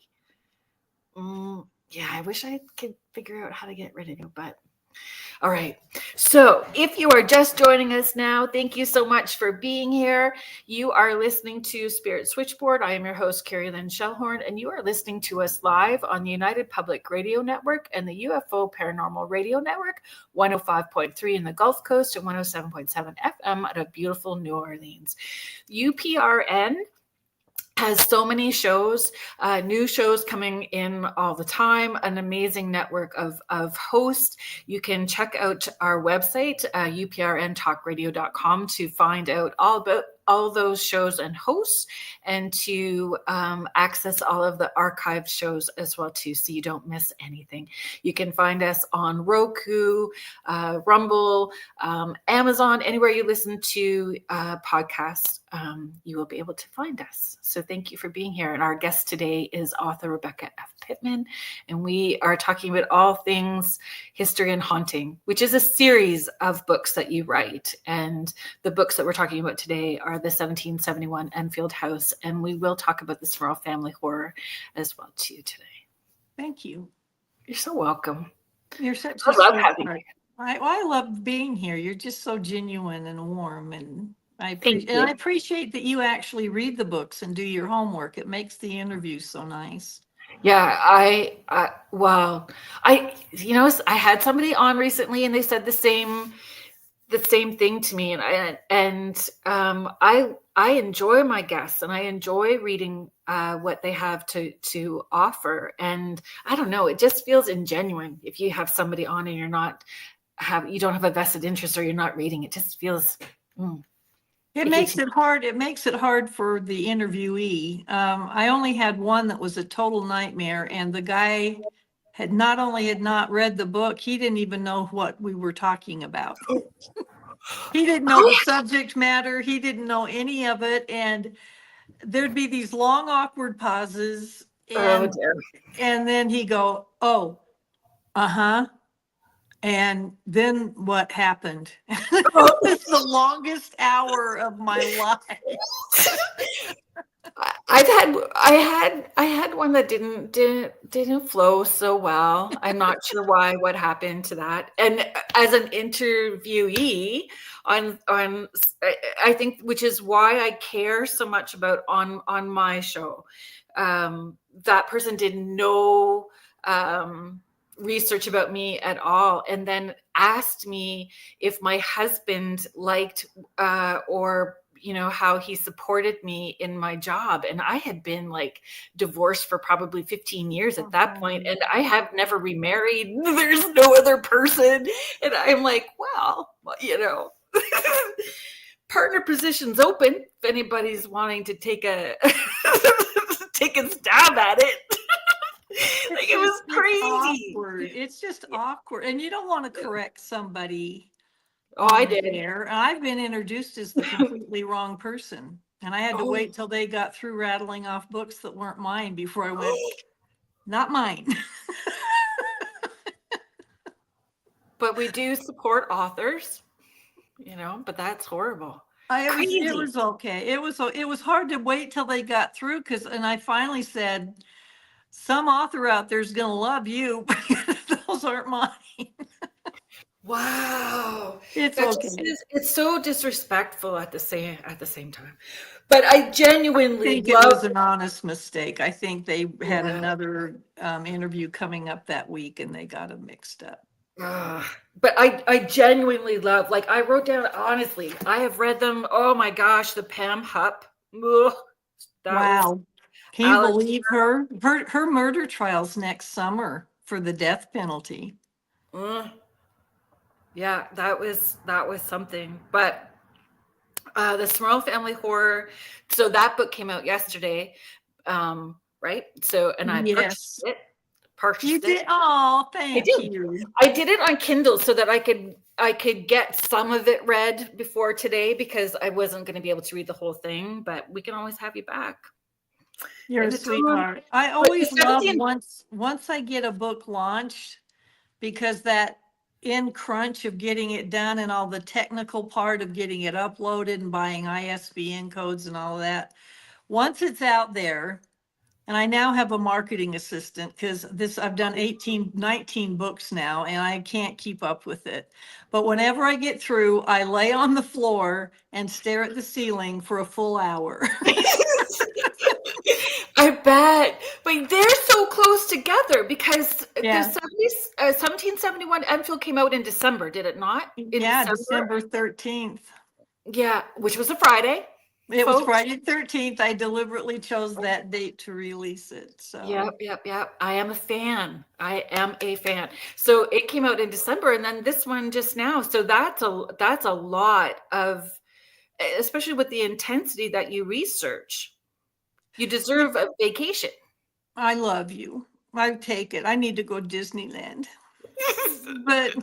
Yeah, I wish I could figure out how to get rid of it, but all right. So if you are just joining us now, thank you so much for being here. You are listening to Spirit Switchboard. I am your host, Kerrilynn Shellhorn, and you are listening to us live on the United Public Radio Network and the UFO Paranormal Radio Network, 105.3 in the Gulf Coast and 107.7 FM out of beautiful New Orleans. UPRN has so many shows, new shows coming in all the time, an amazing network of hosts. You can check out our website, uprntalkradio.com, to find out all about all those shows and hosts, and to access all of the archived shows as well too, so you don't miss anything. You can find us on Roku, Rumble, Amazon, anywhere you listen to podcasts, you will be able to find us. So thank you for being here. And our guest today is author Rebecca F. Pittman, and we are talking about all things history and haunting, which is a series of books that you write. And the books that we're talking about today are the 1771 Enfield House, and we will talk about the Small Family Horror as well too today. Thank you. You're so welcome. You're such I love having you. I love being here. You're just so genuine and warm, and I appreciate that you actually read the books and do your homework. It makes the interview so nice. Yeah, I had somebody on recently, and they said the same thing to me, and I enjoy my guests, and I enjoy reading what they have to offer. And I don't know, it just feels ingenuine if you have somebody on and you don't have a vested interest, or you're not reading. It just feels. It makes it hard. It makes it hard for the interviewee. I only had one that was a total nightmare, and the guy had not read the book. He didn't even know what we were talking about. He didn't know the subject matter. He didn't know any of it. And there'd be these long, awkward pauses. And then he'd go, "Oh, uh-huh. And then what happened?" It was the longest hour of my life. I had one that didn't flow so well. I'm not sure what happened to that. And as an interviewee on I think, which is why I care so much about on my show, that person did no research about me at all, and then asked me if my husband liked or how he supported me in my job. And I had been divorced for probably 15 years at that point, and I have never remarried. There's no other person. And I'm like, well, partner position's open if anybody's wanting to take a take a stab at it. It was crazy. It's just awkward, and you don't want to correct somebody. I did. I've been introduced as the completely wrong person, and I had to wait till they got through rattling off books that weren't mine before I went, not mine. But we do support authors, but that's horrible. It Crazy. was okay. It was hard to wait till they got through and I finally said, some author out there is going to love you. Those aren't mine. Wow. It's That okay. it's so disrespectful at the same time. But I genuinely think it was an honest mistake. I think they had Yeah. another interview coming up that week and they got them mixed up. But I genuinely love, like, I wrote down, honestly, I have read them. Oh my gosh, the Pam Hupp. Ugh, Wow. Can you Alex- believe her murder trial's next summer for the death penalty? Yeah, that was something. But the Smurl Family Horror. So that book came out yesterday, right? So, and I Yes. purchased You it. did. Oh, thank you. I did it on Kindle so that I could get some of it read before today, because I wasn't going to be able to read the whole thing. But we can always have you back. You're a sweetheart. I always love once I get a book launched, because that in crunch of getting it done and all the technical part of getting it uploaded and buying ISBN codes and all of that. Once it's out there, and I now have a marketing assistant because I've done 19 books now and I can't keep up with it. But whenever I get through, I lay on the floor and stare at the ceiling for a full hour. I bet. But they're so close together, because Yeah. the 1771 Enfield came out in December, did it not? December 13th. Yeah, which was a Friday. It was Friday the 13th. I deliberately chose that date to release it. So Yep. I am a fan. So it came out in December, and then this one just now. So that's a lot of, especially with the intensity that you research. You deserve a vacation. I love you. I take it. I need to go to Disneyland. But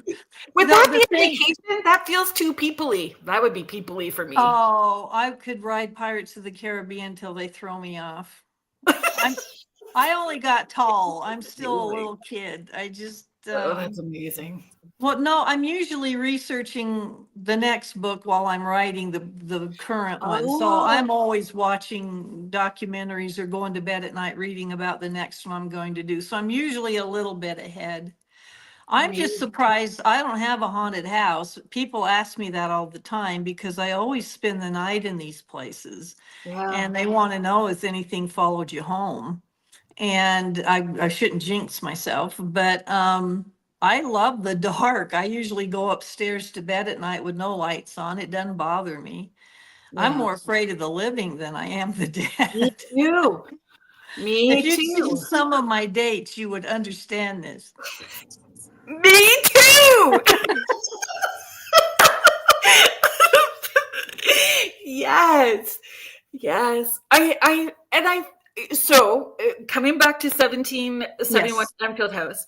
would that be a vacation? That feels too people-y. That would be people-y for me. Oh, I could ride Pirates of the Caribbean till they throw me off. I only got tall. I'm still a little kid. I just that's amazing. Well, no, I'm usually researching the next book while I'm writing the current one. So I'm always watching documentaries or going to bed at night reading about the next one I'm going to do. So I'm usually a little bit ahead. I'm just surprised I don't have a haunted house. People ask me that all the time because I always spend the night in these places. Yeah. And they want to know if anything followed you home. And I shouldn't jinx myself, but I love the dark. I usually go upstairs to bed at night with no lights on. It doesn't bother me. Yeah. I'm more afraid of the living than I am the dead. Me too. If you'd seen some of my dates, you would understand this. Me too. Yes. So coming back to 1771 Enfield House,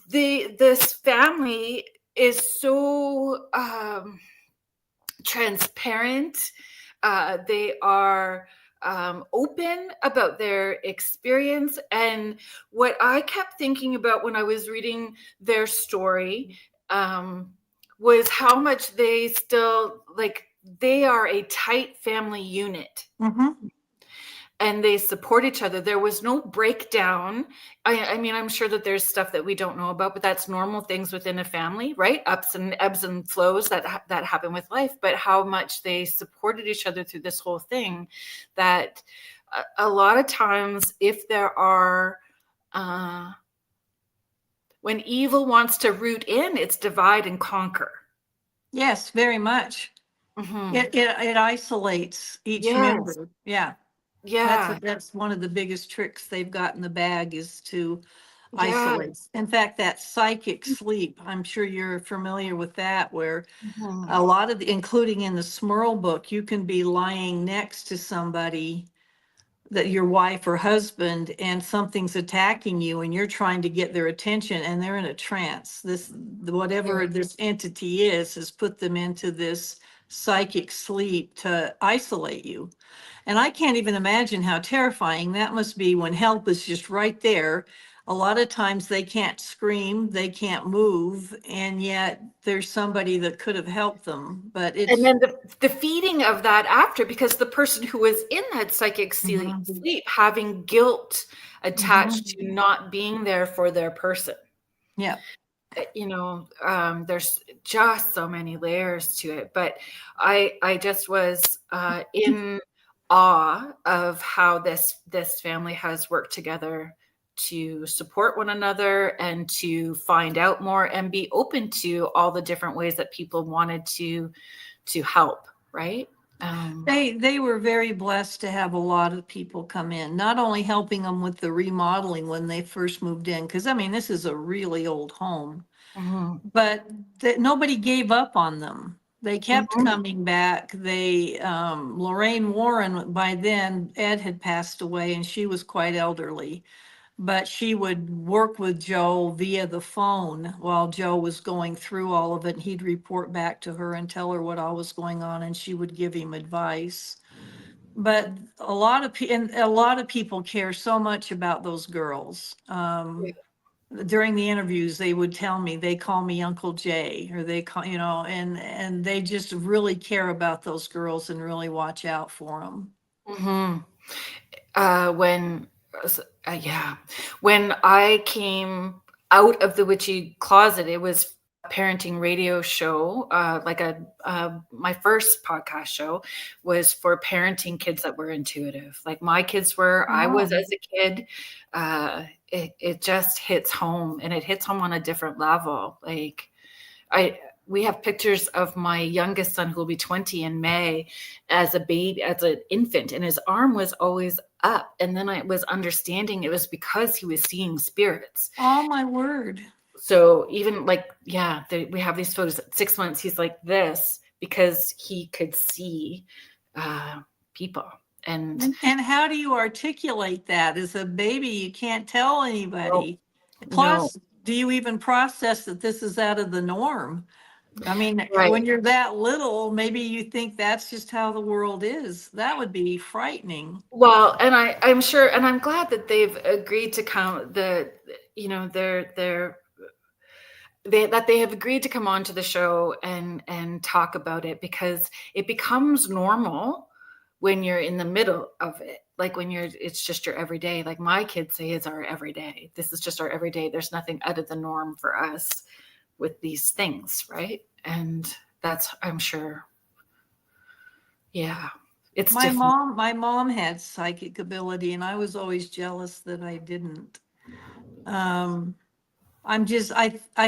this family is so transparent. They are open about their experience. And what I kept thinking about when I was reading their story was how much they still, like, they are a tight family unit. Mm-hmm. And they support each other. There was no breakdown. I mean, I'm sure that there's stuff that we don't know about, but that's normal things within a family, right? Ups and ebbs and flows that happen with life. But how much they supported each other through this whole thing, that a lot of times, if there are, when evil wants to root in, it's divide and conquer. Yes, very much. Mm-hmm. It isolates each member. Yeah. Yeah, that's one of the biggest tricks they've got in the bag, is to isolate. In fact, that psychic sleep, I'm sure you're familiar with that, where a lot of including in the Smurl book, you can be lying next to somebody, that your wife or husband, and something's attacking you and you're trying to get their attention and they're in a trance. Whatever this entity is, has put them into this psychic sleep to isolate you. And I can't even imagine how terrifying that must be when help is just right there. A lot of times they can't scream, they can't move, and yet there's somebody that could have helped them. But And it's then the feeding of that after, because the person who was in that psychic Mhm. sleep having guilt attached Mhm. to not being there for their person. Yeah. There's just so many layers to it, but I just was in awe of how this family has worked together to support one another and to find out more and be open to all the different ways that people wanted to help, right? They were very blessed to have a lot of people come in, not only helping them with the remodeling when they first moved in, because I mean, this is a really old home, Mhm, but that nobody gave up on them. They kept mhm, coming back. Lorraine Warren, by then, Ed had passed away and she was quite elderly, but she would work with Joe via the phone while Joe was going through all of it. He'd report back to her and tell her what all was going on, and she would give him advice. But a lot of people care so much about those girls. During the interviews, they would tell me they call me Uncle Jay, or they call, and they just really care about those girls and really watch out for them. mhm. When yeah, when I came out of the witchy closet, it was a parenting radio show, like my first podcast show was for parenting kids that were intuitive, like my kids were, I was Oh, as a kid. It just hits home, and it hits home on a different level. Like I we have pictures of my youngest son who will be 20 in May as a baby, as an infant, and his arm was always up. And then I was understanding it was because he was seeing spirits. oh my word. So even like, yeah, we have these photos at 6 months, he's like this because he could see people. And And how do you articulate that? As a baby, you can't tell no, anybody. no, Plus, do you even process that this is out of the norm? I mean, right. when you're that little, maybe you think that's just how the world is. That would be frightening. Well, and I'm sure, and I'm glad that they've agreed to come. That they have agreed to come on to the show and talk about it, because it becomes normal when you're in the middle of it. Like when it's just your everyday. Like my kids say, it's our everyday. This is just our everyday. There's nothing out of the norm for us with these things, right? And that's, I'm sure, yeah, it's different. My mom had psychic ability, and I was always jealous that I didn't. Um, I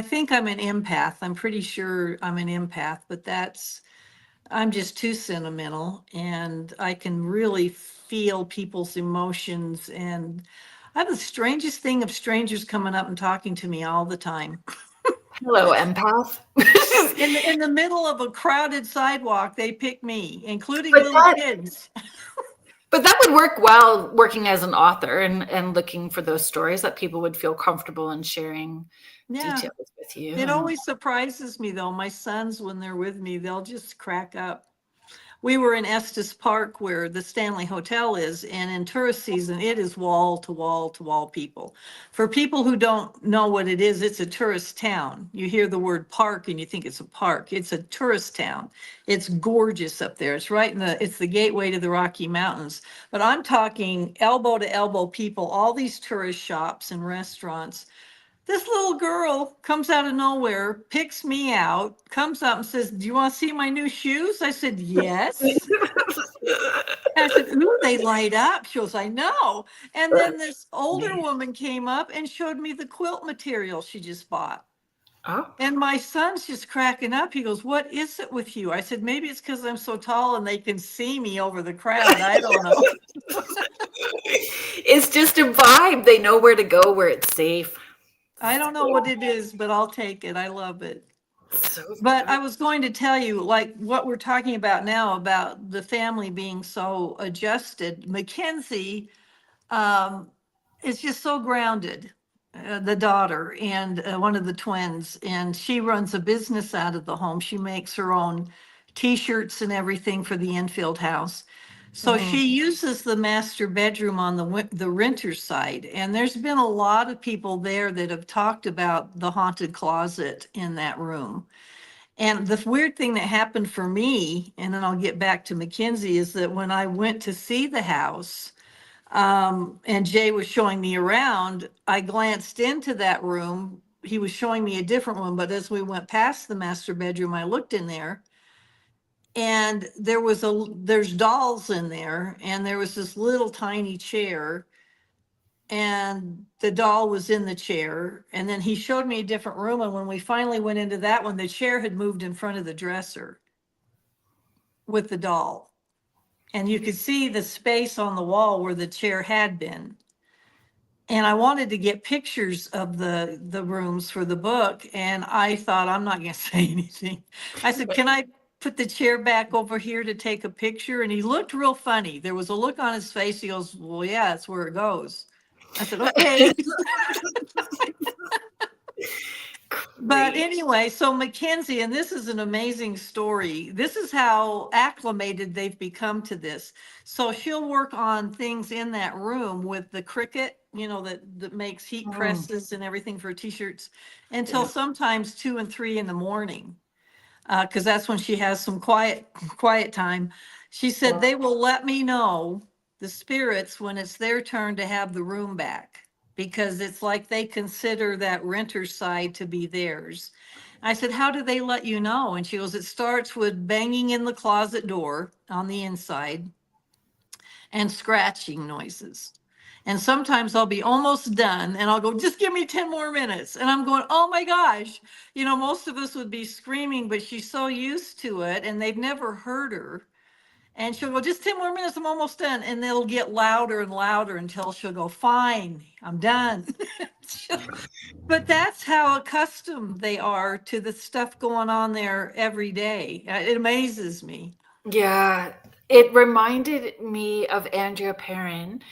think I'm an empath. I'm pretty sure I'm an empath, but I'm just too sentimental, and I can really feel people's emotions. And I have the strangest thing of strangers coming up and talking to me all the time. Hello, empath. In the middle of a crowded sidewalk, they pick me, including but little that kids. But that would work well working as an author and looking for those stories that people would feel comfortable in sharing Yeah. details with you. It And always surprises me though. My sons, when they're with me, they'll just crack up. We were in Estes Park where the Stanley Hotel is, and in tourist season, it is wall to wall to wall people. For people who don't know what it is, it's a tourist town. You hear the word park and you think it's a park. It's a tourist town. It's gorgeous up there. It's the gateway to the Rocky Mountains. But I'm talking elbow to elbow people, all these tourist shops and restaurants. This little girl comes out of nowhere, picks me out, comes up and says, "Do you want to see my new shoes?" I said, "Yes." I said, "Ooh, they light up." She goes, "I know." And then this older woman came up and showed me the quilt material she just bought. oh, And my son's just cracking up. He goes, "What is it with you?" I said, "Maybe it's because I'm so tall and they can see me over the crowd. I don't know." it's just a vibe. They know where to go, where it's safe. I don't know what it is, but I'll take it. I love it. So But I was going to tell you, like what we're talking about now about the family being so adjusted. Mackenzie is just so grounded, the daughter and one of the twins, and she runs a business out of the home. She makes her own T-shirts and everything for the Enfield House. So she uses the master bedroom on the renter's side, and there's been a lot of people there that have talked about the haunted closet in that room. And the weird thing that happened for me, and then I'll get back to Mackenzie, is that when I went to see the house, and Jay was showing me around, I glanced into that room. He was showing me a different one, but as we went past the master bedroom, I looked in there, and there's dolls in there, and there was this little tiny chair, and the doll was in the chair. And then he showed me a different room, and when we finally went into that one, the chair had moved in front of the dresser with the doll, and you could see the space on the wall where the chair had been. And I wanted to get pictures of the rooms for the book, and I thought, I'm not going to say anything. I said, can I put the chair back over here to take a picture? And he looked real funny. There was a look on his face. He goes, well, yeah, that's where it goes. I said, okay. But anyway, so Mackenzie, and this is an amazing story. This is how acclimated they've become to this. So she'll work on things in that room with the Cricut, that makes heat presses and everything for t-shirts until sometimes 2 and 3 in the morning. Because that's when she has some quiet time. She said they will let me know, the spirits, when it's their turn to have the room back, because it's like they consider that renter side to be theirs. I said, how do they let you know? And she goes, it starts with banging in the closet door on the inside and scratching noises. And sometimes I'll be almost done and I'll go, just give me 10 more minutes. And I'm going, oh my gosh. Most of us would be screaming, but she's so used to it and they've never heard her. And she'll go, just 10 more minutes, I'm almost done. And they'll get louder and louder until she'll go, fine, I'm done. But that's how accustomed they are to the stuff going on there every day. It amazes me. Yeah, it reminded me of Andrea Perrin,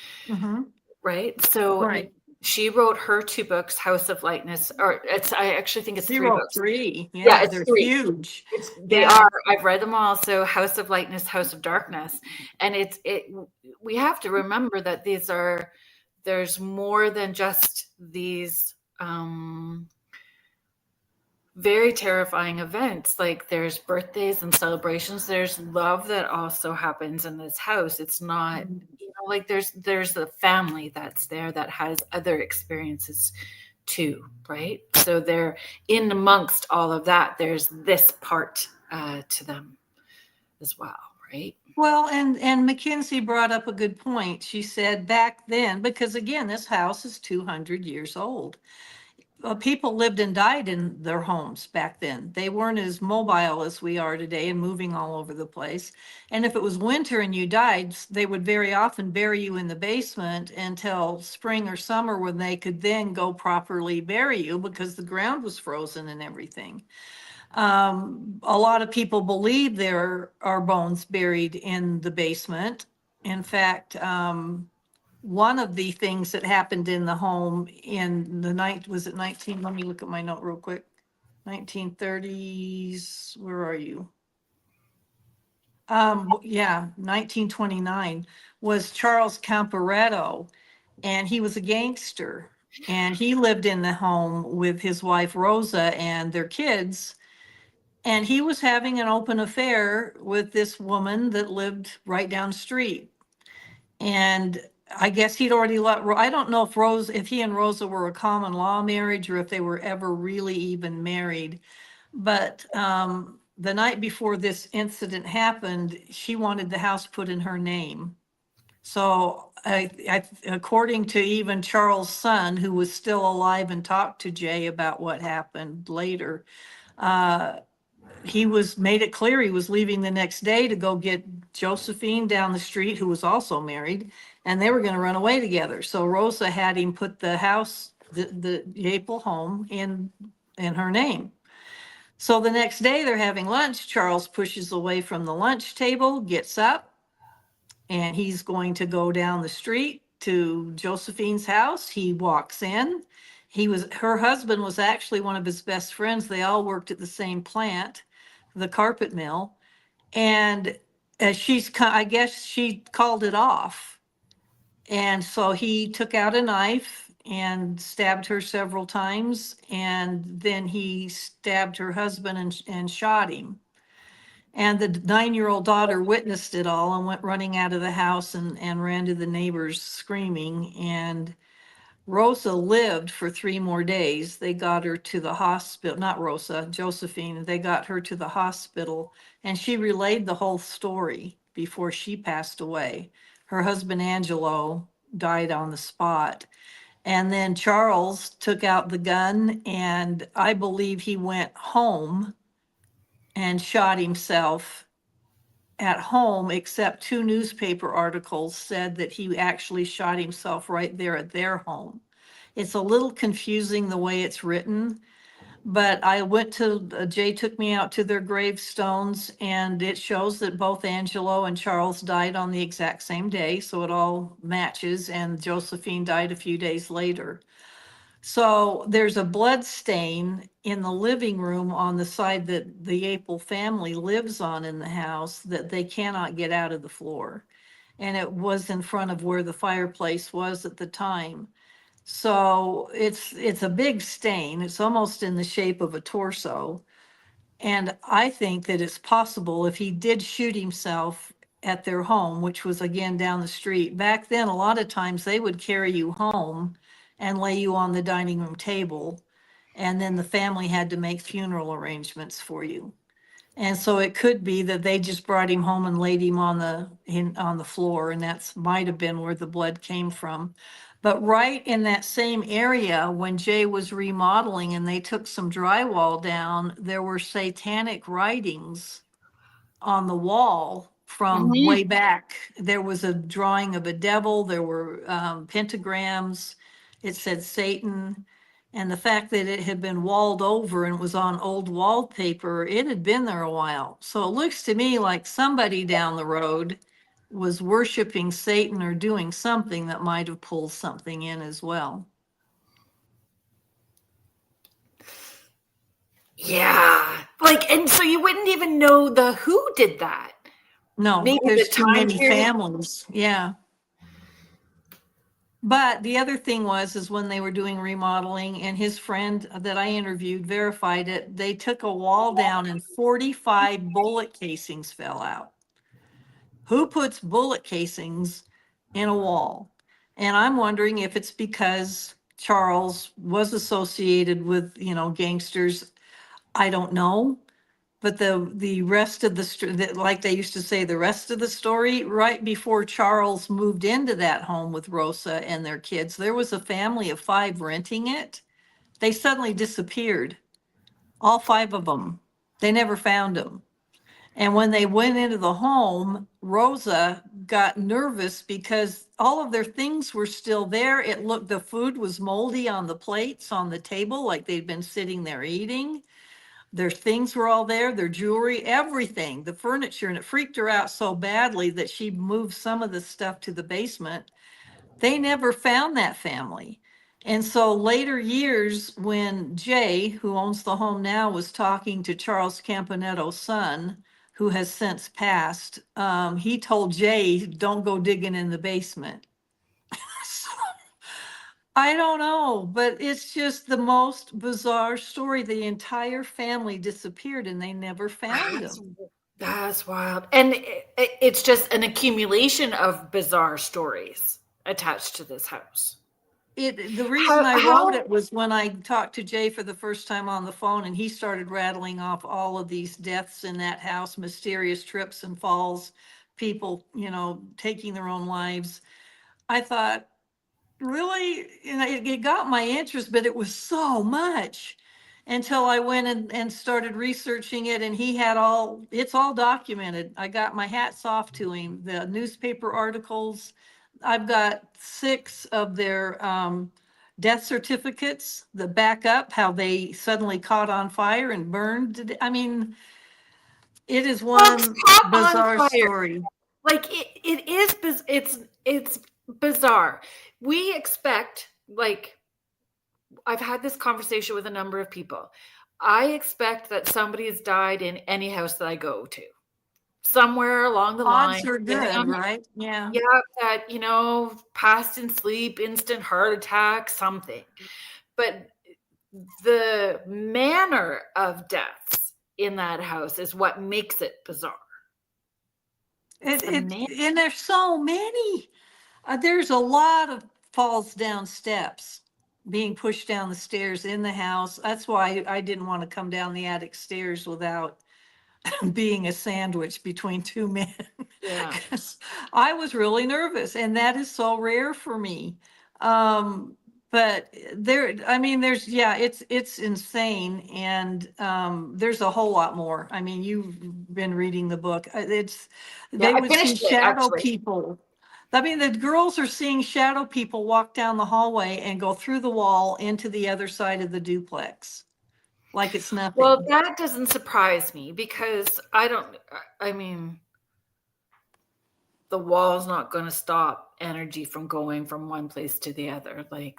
right? So Right. she wrote her 2 books, House of Lightness, or I actually think it's She 3 wrote books. 3. Yeah, Yeah, it's they're 3. huge. They are. I've read them all. So House of Lightness, House of Darkness, and we have to remember that there's more than just these very terrifying events. Like there's birthdays and celebrations. There's love that also happens in this house. It's not, like there's a family that's there that has other experiences too, right? So they're in amongst all of that. There's this part to them as well, right? Well, and Mackenzie brought up a good point. She said back then, because again, this house is 200 years old. People lived and died in their homes back then. They weren't as mobile as we are today and moving all over the place. And if it was winter and you died, they would very often bury you in the basement until spring or summer when they could then go properly bury you because the ground was frozen and everything. A lot of people believe there are bones buried in the basement. In fact, one of the things that happened in the home in the night, was it 19, let me look at my note real quick. 1930s, where are you? Yeah, 1929 was Charles Camparetto, and he was a gangster. And he lived in the home with his wife Rosa and their kids. And he was having an open affair with this woman that lived right down the street. And I guess he'd already I don't know if he and Rosa were a common law marriage or if they were ever really even married. But the night before this incident happened, she wanted the house put in her name. So according to even Charles' son, who was still alive and talked to Jay about what happened later, he made it clear he was leaving the next day to go get Josephine down the street, who was also married, and they were going to run away together. So Rosa had him put the house, the Yapel home, in her name. So the next day they're having lunch. Charles pushes away from the lunch table, gets up, and he's going to go down the street to Josephine's house. He walks in. Her husband was actually one of his best friends. They all worked at the same plant, the carpet mill. And I guess she called it off. And so he took out a knife and stabbed her several times. And then he stabbed her husband and shot him. And the 9-year-old daughter witnessed it all and went running out of the house and ran to the neighbors screaming. And Rosa lived for 3 more days. They got her to the hospital, not Rosa, Josephine. They got her to the hospital and she relayed the whole story before she passed away. Her husband, Angelo, died on the spot. And then Charles took out the gun and I believe he went home and shot himself at home, except 2 newspaper articles said that he actually shot himself right there at their home. It's a little confusing the way it's written, but I went to, Jay took me out to their gravestones and it shows that both Angelo and Charles died on the exact same day. So it all matches, and Josephine died a few days later. So there's a blood stain in the living room on the side that the Apel family lives on in the house that they cannot get out of the floor. And it was in front of where the fireplace was at the time. So it's a big stain. It's almost in the shape of a torso. And I think that it's possible if he did shoot himself at their home, which was again down the street. Back then, a lot of times they would carry you home and lay you on the dining room table. And then the family had to make funeral arrangements for you. And so it could be that they just brought him home and laid him on the floor, and that's might have been where the blood came from. But right in that same area, when Jay was remodeling and they took some drywall down, there were satanic writings on the wall from Mhm. way back. There was a drawing of a devil, there were pentagrams, it said Satan. And the fact that it had been walled over and was on old wallpaper, it had been there a while. So it looks to me like somebody down the road was worshiping Satan or doing something that might have pulled something in as well. Yeah. Like, and so you wouldn't even know the who did that. No, Maybe there's the too time many period. families. Yeah. But the other thing is when they were doing remodeling, and his friend that I interviewed verified it, they took a wall down and 45 bullet casings fell out. Who puts bullet casings in a wall? And I'm wondering if it's because Charles was associated with, gangsters. I don't know. But the rest of like they used to say, the rest of the story, right before Charles moved into that home with Rosa and their kids, there was a family of 5 renting it. They suddenly disappeared, all 5 of them. They never found them. And when they went into the home, Rosa got nervous because all of their things were still there. The food was moldy on the plates on the table, like they'd been sitting there eating. Their things were all there, their jewelry, everything, the furniture, and it freaked her out so badly that she moved some of the stuff to the basement. They never found that family. And so later years, when Jay, who owns the home now, was talking to Charles Campanetto's son, who has since passed, he told Jay, don't go digging in the basement. I don't know, but it's just the most bizarre story. The entire family disappeared and they never found That's, them. that's wild. And it's just an accumulation of bizarre stories attached to this house. The reason How, I wrote how, it was when I talked to Jay for the first time on the phone and he started rattling off all of these deaths in that house, mysterious trips and falls, people, taking their own lives. I thought, really, it got my interest, but it was so much until I went and started researching it, and it's all documented. I got my hats off to him. The newspaper articles, I've got 6 of their death certificates that back up how they suddenly caught on fire and burned. I mean, it is folks one caught on bizarre fire? story. Like it is, it's bizarre. We expect, like, I've had this conversation with a number of people. I expect that somebody has died in any house that I go to. somewhere along the line, Odds are depending good, on, right? Yeah. yeah, that, passed in sleep, instant heart attack, something. But the manner of deaths in that house is what makes it bizarre. It's the man. And there's so many. There's a lot of falls down steps, being pushed down the stairs in the house. That's why I didn't want to come down the attic stairs without being a sandwich between two men. Yeah. 'Cause I was really nervous, and that is so rare for me. But I mean, yeah, it's insane, and there's a whole lot more. I mean, you've been reading the book. Yeah, They I would see finished it shadow actually. people. I mean, the girls are seeing shadow people walk down the hallway and go through the wall into the other side of the duplex, like it's Well, nothing. that doesn't surprise me because I mean, the wall's not going to stop energy from going from one place to the other. Like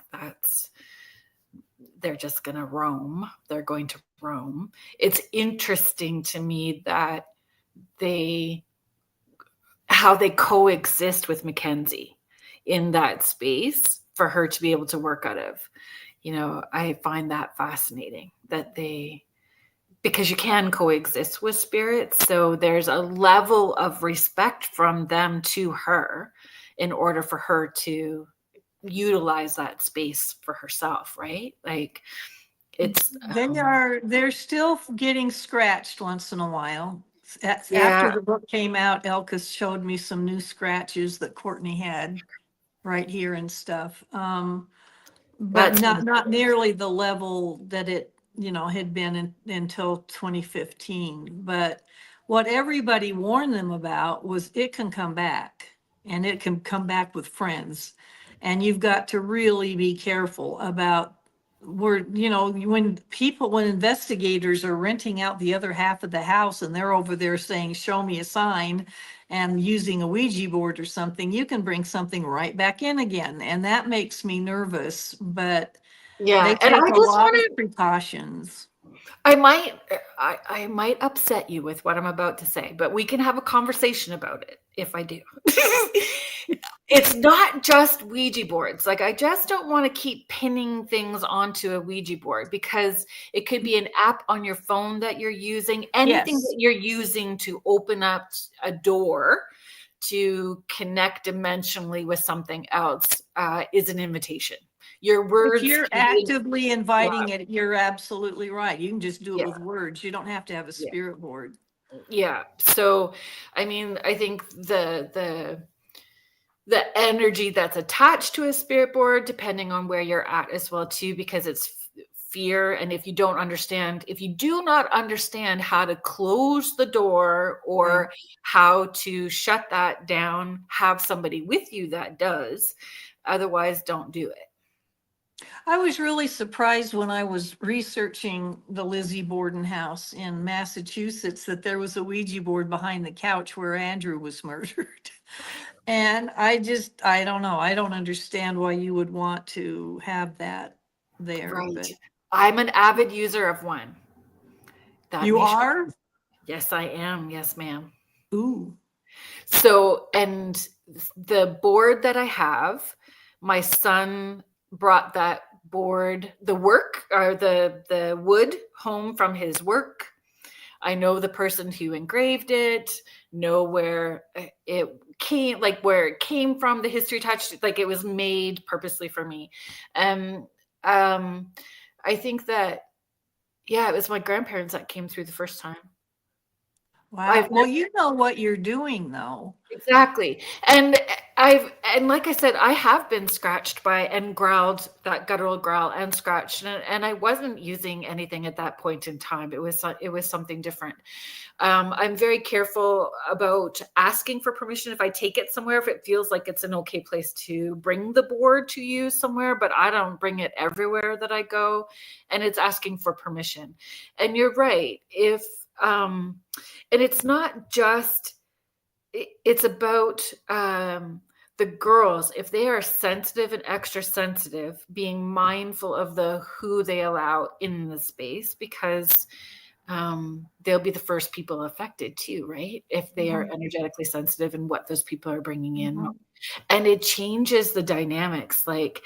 they're just going to roam. They're going to roam. It's interesting to me that how they coexist with Mackenzie in that space for her to be able to work out of. I find that fascinating that because you can coexist with spirits. So there's a level of respect from them to her in order for her to utilize that space for herself, right? Like it's They're still getting scratched once in a while. After yeah, the book came out, Elkus showed me some new scratches that Courtney had right here and stuff. But that's not nearly the level that it, had been until 2015. But what everybody warned them about was it can come back, and it can come back with friends. And you've got to really be careful about when investigators are renting out the other half of the house and they're over there saying, show me a sign, and using a Ouija board or something, you can bring something right back in again. And that makes me nervous, but they yeah. And take I a just lot want of to precautions. I might upset you with what I'm about to say, but we can have a conversation about it if I do. It's not just Ouija boards. Like, I just don't want to keep pinning things onto a Ouija board because it could be an app on your phone that you're using, anything Yes. that you're using to open up a door to connect dimensionally with something else is an invitation. Your If words you're can be, actively inviting it, you're absolutely right. You can just do it yeah, with words. You don't have to have a yeah. spirit board. Yeah. So, I mean, I think the energy that's attached to a spirit board, depending on where you're at as well too, because it's fear. And if you do not understand how to close the door or how to shut that down, have somebody with you that does. Otherwise, don't do it. I was really surprised when I was researching the Lizzie Borden house in Massachusetts that there was a Ouija board behind the couch where Andrew was murdered. And I don't know. I don't understand why you would want to have that there, Right. but I'm an avid user of one. That you may shock. are? Yes, I am. Yes, ma'am. Ooh. So, and the board that I have, my son brought that board, the wood home from his work. I know the person who engraved it, know where it came from, the history attached, like it was made purposely for me. Um, I think that, yeah, it was my grandparents that came through the first time. Wow. Well, you know what you're doing though. Exactly. And like I said, I have been scratched by and growled, that guttural growl and scratched, and I wasn't using anything at that point in time. It was something different. I'm very careful about asking for permission if I take it somewhere, if it feels like it's an okay place to bring the board to use somewhere, but I don't bring it everywhere that I go, and it's asking for permission. And you're right. And it's not just, it's about the girls, if they are sensitive and extra sensitive, being mindful of who they allow in the space, because they'll be the first people affected too, right? If they are Mhm. energetically sensitive and what those people are bringing in. Mhm. And it changes the dynamics. Like,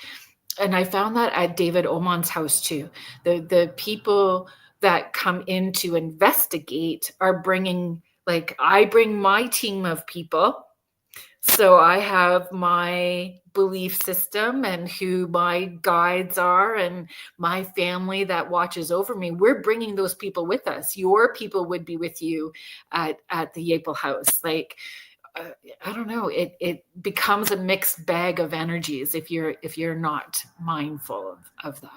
and I found that at David Oman's house too. The people that come in to investigate are bringing, like, I bring my team of people, so I have my belief system and who my guides are and my family that watches over me. We're bringing those people with us. Your people would be with you at the Yaple House. Like, uh, I don't know. It becomes a mixed bag of energies if you're not mindful of that.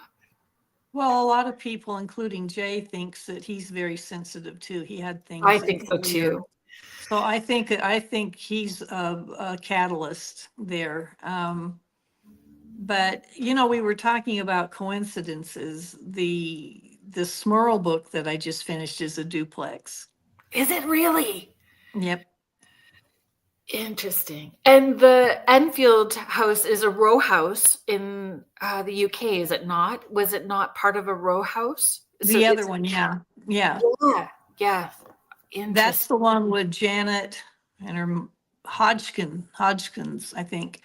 Well, a lot of people, including Jay, thinks that he's very sensitive too. He had I things think so earlier. too. So I think he's a catalyst there. But we were talking about coincidences. The Smurl book that I just finished is a duplex. Is it really? Yep. Interesting. And the Enfield House is a row house in the UK, is it not? Was it not part of a row house? So The other it's, one, yeah. Yeah. yeah, yeah. That's Interesting. the one with Janet and her Hodgkins, I think.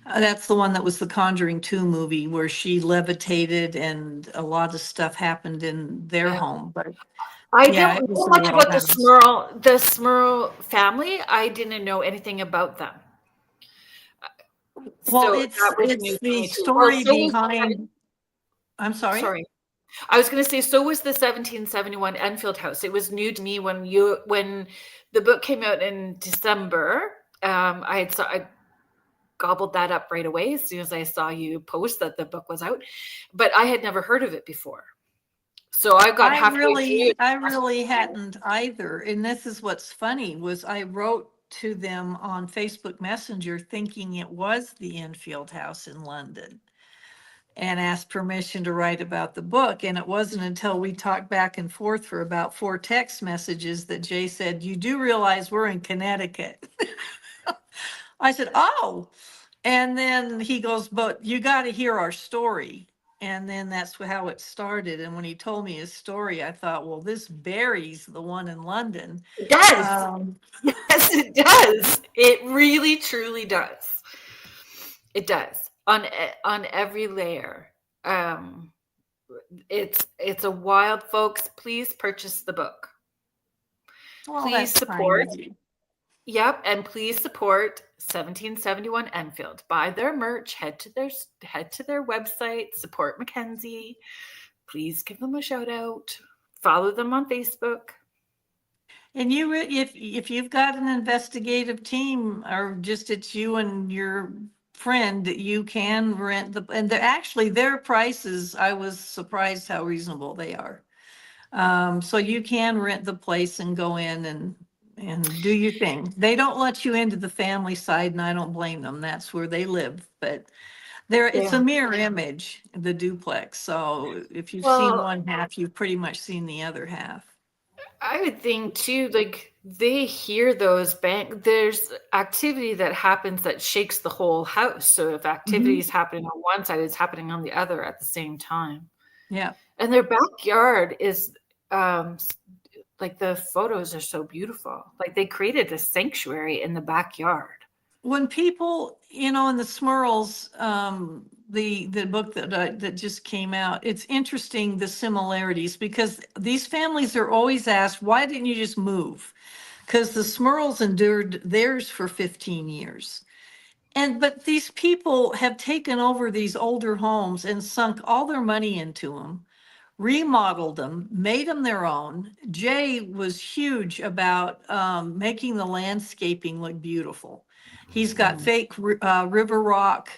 That's the one that was the Conjuring 2 movie where she levitated and a lot of stuff happened in their Yeah. home. But I yeah, don't it was know a much row about house. The Smurl family. I didn't know anything about them. Well, So that was it's news to the me too. Well, story so was, behind, I'm sorry. sorry. I was going to say, so was the 1771 Enfield House. It was new to me when the book came out in December. I gobbled that up right away as soon as I saw you post that the book was out, but I had never heard of it before. So I got halfway through. I really hadn't either. And this is what's funny was I wrote to them on Facebook Messenger thinking it was the Enfield House in London and asked permission to write about the book. And it wasn't until we talked back and forth for about 4 text messages that Jay said, "You do realize we're in Connecticut." I said, "Oh." And then he goes, "But you got to hear our story." And then that's how it started. And when he told me his story, I thought, well, this buries the one in London. It does. Um, Yes, it does. It really, truly does. It does on every layer. Um, it's a wild, folks. Please purchase the book. well, Please that's kind support. of you. Yep, and please support 1771 Enfield. Buy their merch. Head to their website. Support Mackenzie. Please give them a shout out. Follow them on Facebook. And if you've got an investigative team or just it's you and your friend, you can rent and they're actually their prices, I was surprised how reasonable they are. So you can rent the place and go in and do your thing. They don't let you into the family side, and I don't blame them. That's where they live. But it's a Yeah. mirror image, the duplex. So if you've seen Well, one half, you've pretty much seen the other half. I would think too, like they hear those there's activity that happens that shakes the whole house. So if activity Mhm. is happening on one side, it's happening on the other at the same time. Yeah. And their backyard is like the photos are so beautiful. Like they created a sanctuary in the backyard. When people, in the Smurls, the book that just came out, it's interesting the similarities because these families are always asked, why didn't you just move? Because the Smurls endured theirs for 15 years. But these people have taken over these older homes and sunk all their money into them, remodeled them, made them their own. Jay was huge about making the landscaping look beautiful. He's got Mhm. fake river rock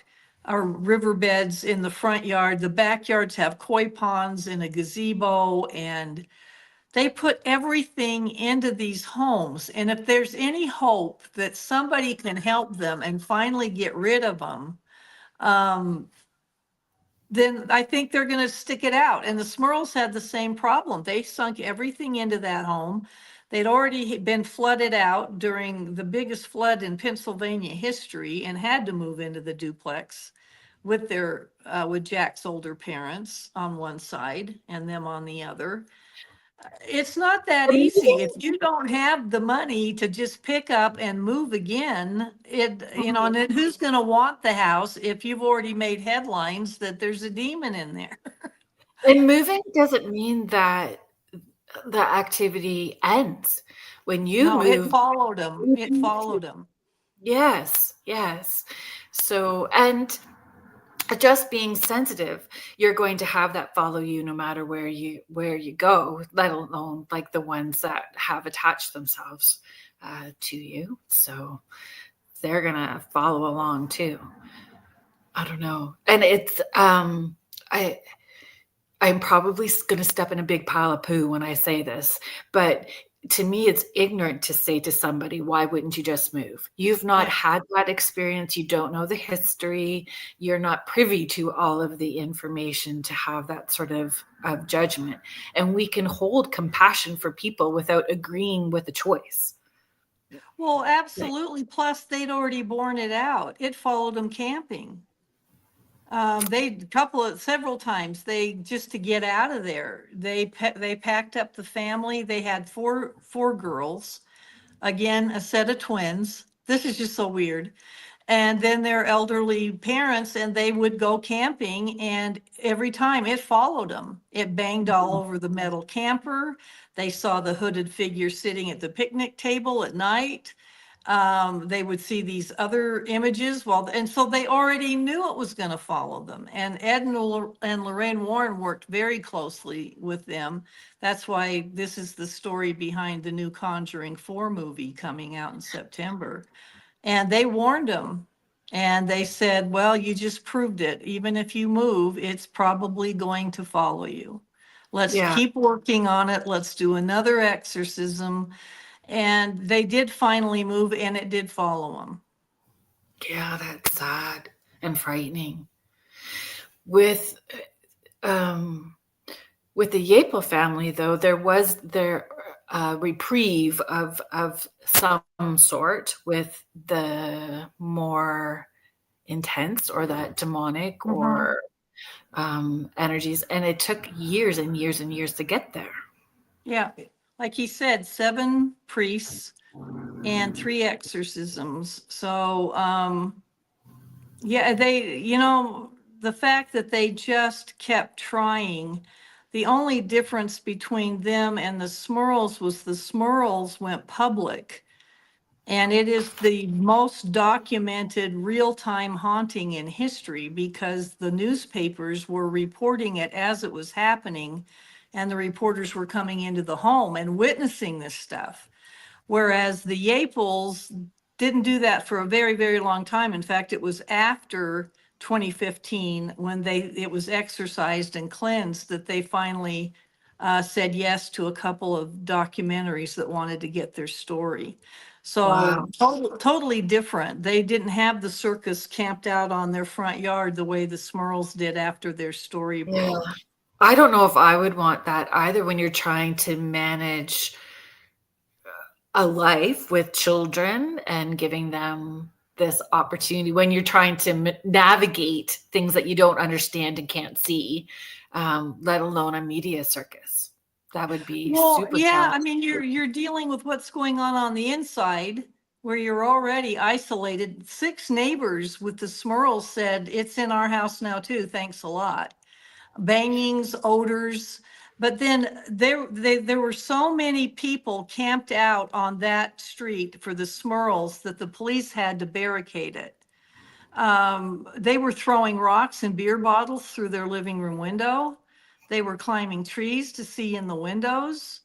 or riverbeds in the front yard. The backyards have koi ponds and a gazebo, and they put everything into these homes. And if there's any hope that somebody can help them and finally get rid of them, um, then I think they're going to stick it out. And the Smurls had the same problem. They sunk everything into that home. They'd already been flooded out during the biggest flood in Pennsylvania history and had to move into the duplex with with Jack's older parents on one side and them on the other. It's not that easy. If you don't have the money to just pick up and move again, and then who's going to want the house if you've already made headlines that there's a demon in there? And moving doesn't mean that the activity ends. When you No, it move, followed him. It followed him. yes, yes. So, and just being sensitive, you're going to have that follow you no matter where you go, let alone like the ones that have attached themselves to you. So they're gonna follow along too. I don't know, and it's I I'm probably going to step in a big pile of poo when I say this, but to me, it's ignorant to say to somebody, why wouldn't you just move? You've not Yeah. had that experience. You don't know the history. You're not privy to all of the information to have that sort of judgment. And we can hold compassion for people without agreeing with the choice. Well, absolutely. Plus, they'd already borne it out. It followed them camping. Several times, they just to get out of there. They packed up the family. They had four girls, again a set of twins. This is just so weird. And then their elderly parents, and they would go camping, and every time it followed them. It banged all over the metal camper. They saw the hooded figure sitting at the picnic table at night. They would see these other images, and so they already knew it was going to follow them. And Ed and Lorraine Warren worked very closely with them. That's why this is the story behind the new Conjuring 4 movie coming out in September. And they warned them, and they said, well, you just proved it. Even if you move, it's probably going to follow you. Let's Yeah. keep working on it. Let's do another exorcism. And they did finally move, and it did follow them. Yeah, that's sad and frightening. With with the Yapel family, though, there was their reprieve of some sort with the more intense or that demonic or energies, and it took years and years and years to get there. Yeah, like he said, 7 priests and 3 exorcisms. So, yeah, the fact that they just kept trying, the only difference between them and the Smurls was the Smurls went public. And it is the most documented real-time haunting in history because the newspapers were reporting it as it was happening, and the reporters were coming into the home and witnessing this stuff. Whereas the Yaples didn't do that for a very, very long time. In fact, it was after 2015 when it was exorcised and cleansed that they finally said yes to a couple of documentaries that wanted to get their story. Wow. So totally different. They didn't have the circus camped out on their front yard the way the Smurls did after their story Yeah. broke. I don't know if I would want that either when you're trying to manage a life with children and giving them this opportunity when you're trying to navigate things that you don't understand and can't see, let alone a media circus. That would be Well, super yeah, I challenging. mean, you're dealing with what's going on the inside where you're already isolated. 6 neighbors with the Smurls said it's in our house now too. Thanks a lot. Bangings, odors. But then there were so many people camped out on that street for the Smurls that the police had to barricade it. They were throwing rocks and beer bottles through their living room window. They were climbing trees to see in the windows.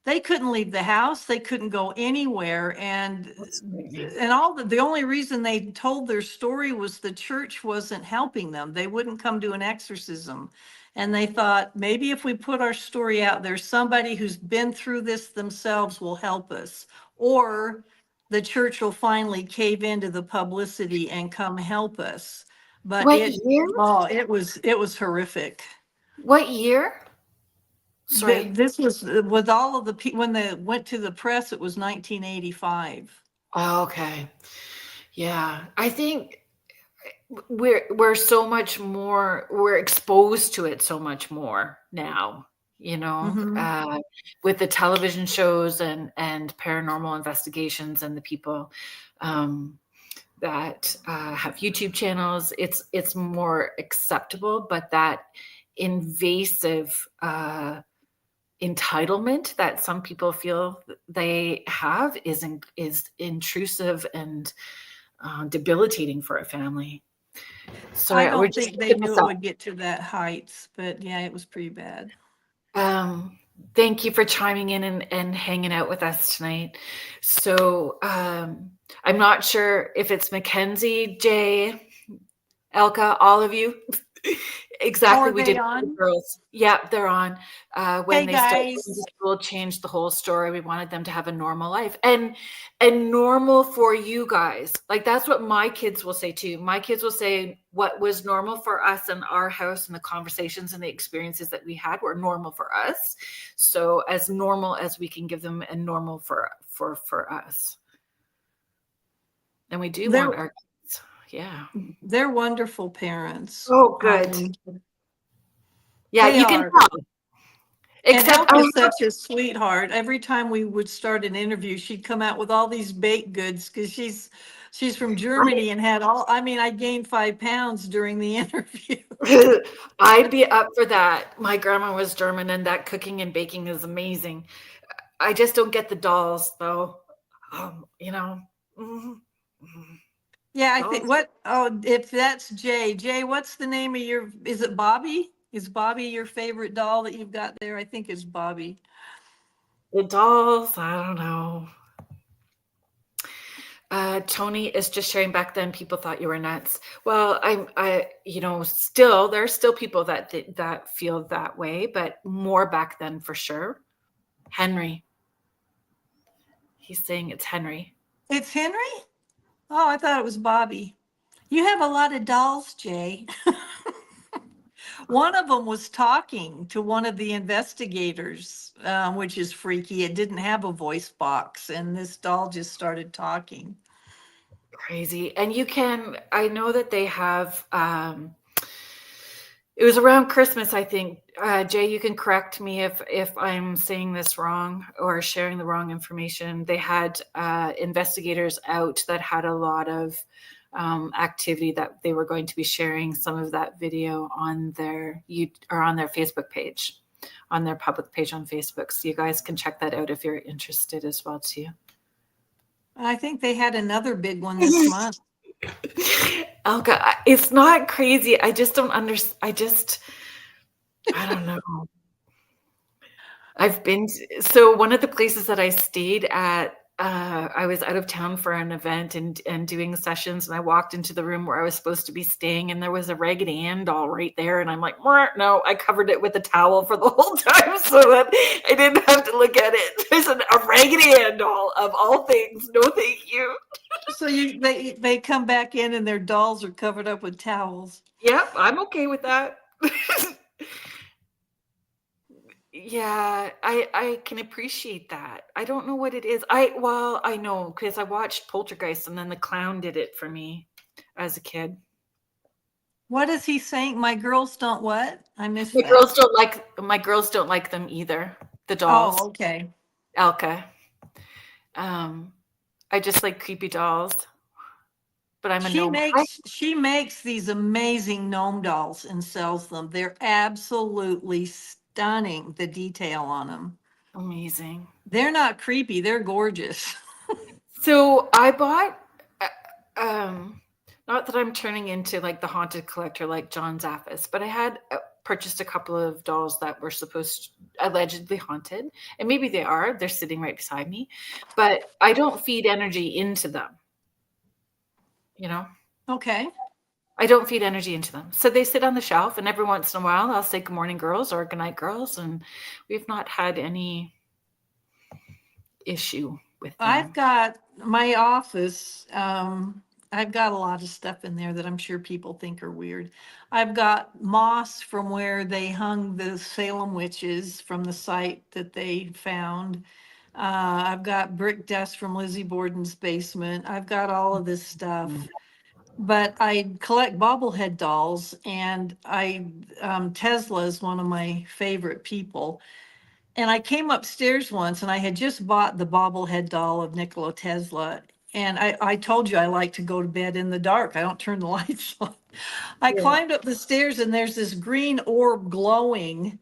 They couldn't leave the house. They couldn't go anywhere. And That's frightening. the only reason they told their story was the church wasn't helping them. They wouldn't come to an exorcism. And they thought, maybe if we put our story out there, somebody who's been through this themselves will help us. Or the church will finally cave into the publicity and come help us. But What year? it was horrific. What year? Sorry. This was with all of when they went to the press, it was 1985. Oh, okay. Yeah. I think we're so much more, we're exposed to it so much more now. you know, Mhm. with the television shows and paranormal investigations and the people that have YouTube channels. It's more acceptable, but that invasive entitlement that some people feel they have is intrusive and debilitating for a family. So I yeah, we're don't just think they keeping knew this it up. would get to that heights, but yeah, it was pretty bad. Thank you for chiming in and hanging out with us tonight. So I'm not sure if it's Mackenzie, Jay, Elka, all of you. Oh, Exactly, are we they did for the on? girls. Yeah, they're on. When Hey they started going to guys. school, changed the whole story. We wanted them to have a normal life and normal for you guys. Like that's what my kids will say too. My kids will say what was normal for us in our house and the conversations and the experiences that we had were normal for us. So as normal as we can give them and normal for us. And we do They're want our kids. Yeah. they're wonderful parents. Oh, good. Yeah, They you can are. tell. And Except Elka's such a sweetheart. Every time we would start an interview, she'd come out with all these baked goods because she's from Germany and had all. I mean, I gained 5 pounds during the interview. I'd be up for that. My grandma was German, and that cooking and baking is amazing. I just don't get the dolls, though. You know, mhm, mhm. Yeah, I think Dolls. what? Oh, if that's Jay, Jay, what's the name of your? Is it Bobby? Is Bobby your favorite doll that you've got there? I think it's Bobby. The dolls, I don't know. Tony is just sharing back then people thought you were nuts. Well, still there are still people that feel that way, but more back then for sure. Henry, he's saying it's Henry. It's Henry? Oh, I thought it was Bobby. You have a lot of dolls, Jay. One of them was talking to one of the investigators, which is freaky. It didn't have a voice box, and this doll just started talking. Crazy. And I know that they have, it was around Christmas, I think. Jay, you can correct me if I'm saying this wrong or sharing the wrong information. They had investigators out that had a lot of activity that they were going to be sharing some of that video on their on their Facebook page, on their public page on Facebook. So you guys can check that out if you're interested as well too. I think they had another big one this month. Elka, it's not crazy. I just don't understand. I don't know. So one of the places that I stayed at, I was out of town for an event and doing sessions, and I walked into the room where I was supposed to be staying, and there was a Raggedy Ann doll right there, and I'm like, no, I covered it with a towel for the whole time so that I didn't have to look at it. There's a Raggedy Ann doll of all things. No, thank you. So they come back in and their dolls are covered up with towels. Yep, I'm okay with that. Yeah, I can appreciate that. I don't know what it is. I know because I watched Poltergeist and then the clown did it for me as a kid. What is he saying? My girls don't what? I missed My that. girls don't like them either. The dolls, Oh, okay. Elka. Um, I just like creepy dolls, but I'm a She gnome. makes she makes these amazing gnome dolls and sells them. They're absolutely stunning, the detail on them. Amazing. They're not creepy, they're gorgeous. So I bought, um, not that I'm turning into like the haunted collector like John Zaffis, but I had purchased a couple of dolls that were allegedly haunted, and maybe they are. They're sitting right beside me, but I don't feed energy into them. You know, Okay. I don't feed energy into them, so they sit on the shelf, and every once in a while I'll say "Good morning, girls" or "Good night, girls," and we've not had any issue with I've them. got my office. I've got a lot of stuff in there that I'm sure people think are weird. I've got moss from where they hung the Salem witches from the site that they found. I've got brick dust from Lizzie Borden's basement. I've got all of this stuff. but I collect bobblehead dolls, and Tesla is one of my favorite people. And I came upstairs once, and I had just bought the bobblehead doll of Nikola Tesla. And I told you I like to go to bed in the dark. I don't turn the lights on. I Yeah. climbed up the stairs, and there's this green orb glowing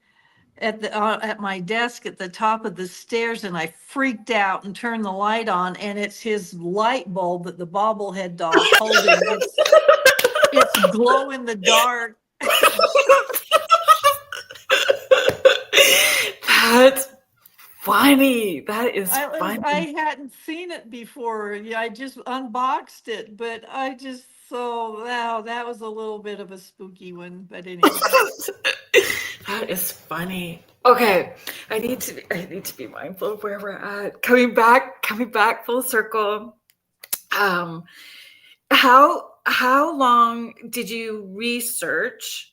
at my desk at the top of the stairs, and I freaked out and turned the light on, and it's his light bulb that the bobblehead doll's holding. It's glow in the dark. That's funny. That is I funny. hadn't seen it before. Yeah, I just unboxed it, but I just so wow, that was a little bit of a spooky one. But anyway. That is funny. Okay, I need to be mindful of where we're at. Coming back full circle. Um, how long did you research?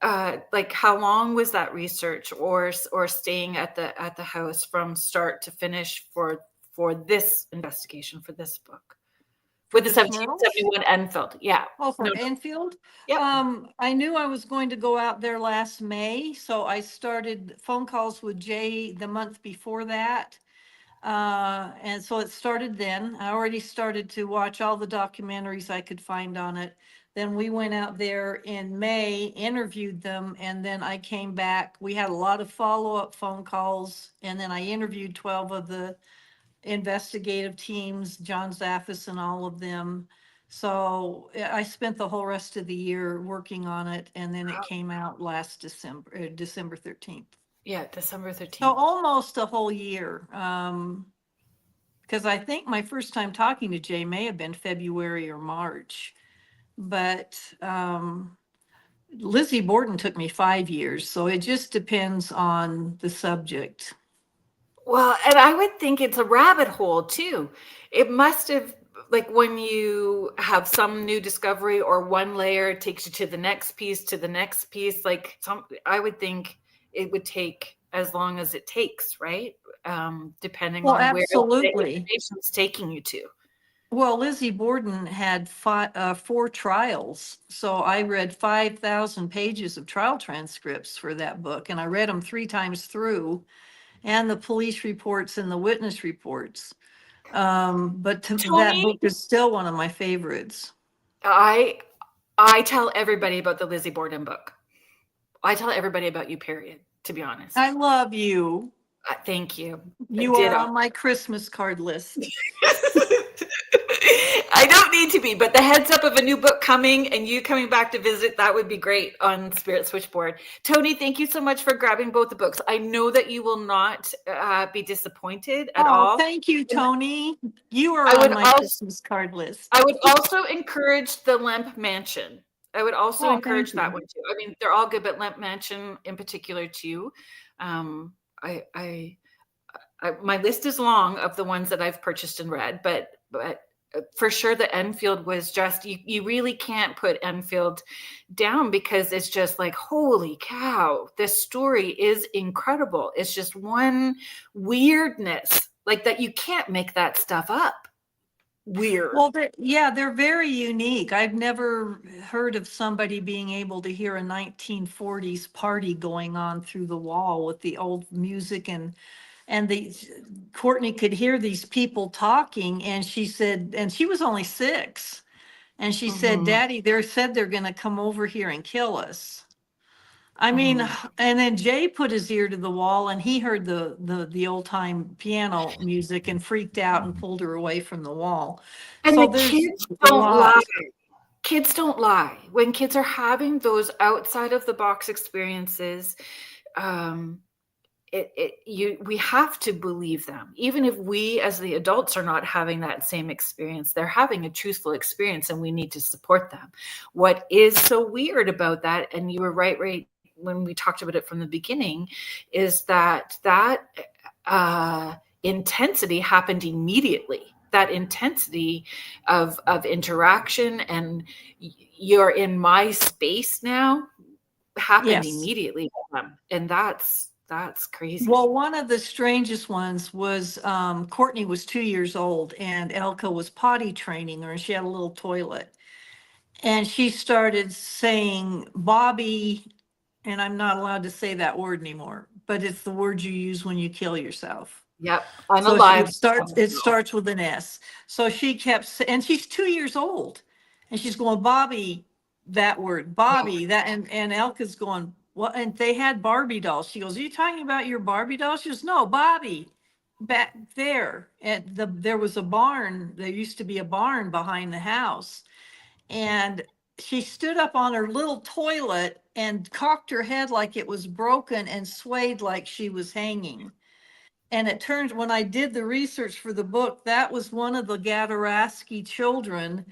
Like how long was that research or staying at the house from start to finish for this investigation for this book? For With the the Smurls? 1771 Enfield. Yeah. Oh, No, for no. Enfield? Yep. I knew I was going to go out there last May, so I started phone calls with Jay the month before that. And so it started then. I already started to watch all the documentaries I could find on it. Then we went out there in May, interviewed them, and then I came back. We had a lot of follow-up phone calls, and then I interviewed 12 of the investigative teams, John Zaffis and all of them. So I spent the whole rest of the year working on it, and then it came out last December, December 13th. Yeah, December So 13th. almost a whole year. Because I think my first time talking to Jay may have been February or March. But Lizzie Borden took me 5 years. So it just depends on the subject. Well, and I would think it's a rabbit hole too. It must have, like when you have some new discovery or one layer takes you to the next piece, like I would think it would take as long as it takes, right? Depending Well, on where the absolutely. information's taking you to. Well, Lizzie Borden had 4 trials. So I read 5,000 pages of trial transcripts for that book, and I read them 3 times through, and the police reports and the witness reports. But that Tony, book is still one of my favorites. I I tell everybody about the Lizzie Borden book. I tell everybody about you, period, to be honest. I love you. Thank you. You are Ditto. on my Christmas card list. I don't need to be, but the heads up of a new book coming and you coming back to visit, that would be great on Spirit Switchboard. Tony, thank you so much for grabbing both the books. I know that you will not be disappointed at Oh, all. thank you, Tony. You are I on would my also Christmas card list. I would also encourage the Lemp Mansion. I would also Oh, thank encourage that you. one too. I mean, they're all good, but Lemp Mansion in particular too. Um, I, I, my list is long of the ones that I've purchased and read, but for sure the Enfield was just you really can't put Enfield down because it's just like, holy cow, this story is incredible. It's just one weirdness like that. You can't make that stuff up. Weird. Well, they're very unique. I've never heard of somebody being able to hear a 1940s party going on through the wall with the old music, and the Courtney could hear these people talking, and she said, and she was only 6, and she said, Mhm, "Daddy, they said they're going to come over here and kill us." I mean, mhm. and then Jay put his ear to the wall, and he heard the old time piano music and freaked out and pulled her away from the wall. And So the there's kids a don't lie. lot. Kids don't lie. When kids are having those outside of the box experiences, um, we have to believe them. Even if we as the adults are not having that same experience, they're having a truthful experience and we need to support them. What is so weird about that, and you were right when we talked about it from the beginning, is that intensity happened immediately. That intensity of interaction and you're in my space now happened Yes. immediately with them. And that's crazy. Well, one of the strangest ones was Courtney was 2 years old, and Elka was potty training her, and she had a little toilet. and she started saying Bobby, and I'm not allowed to say that word anymore, but it's the word you use when you kill yourself. Yep. I'm So alive. it starts with an S. So she kept, and she's 2 years old, and she's going, Bobby, that word, Bobby, that, and Elka's going, what? And they had Barbie dolls. She goes, are you talking about your Barbie doll? She goes, no, Bobby, back there. There was a barn. There used to be a barn behind the house. And she stood up on her little toilet and cocked her head like it was broken and swayed like she was hanging. And it turns, when I did the research for the book, that was one of the Gadaraski children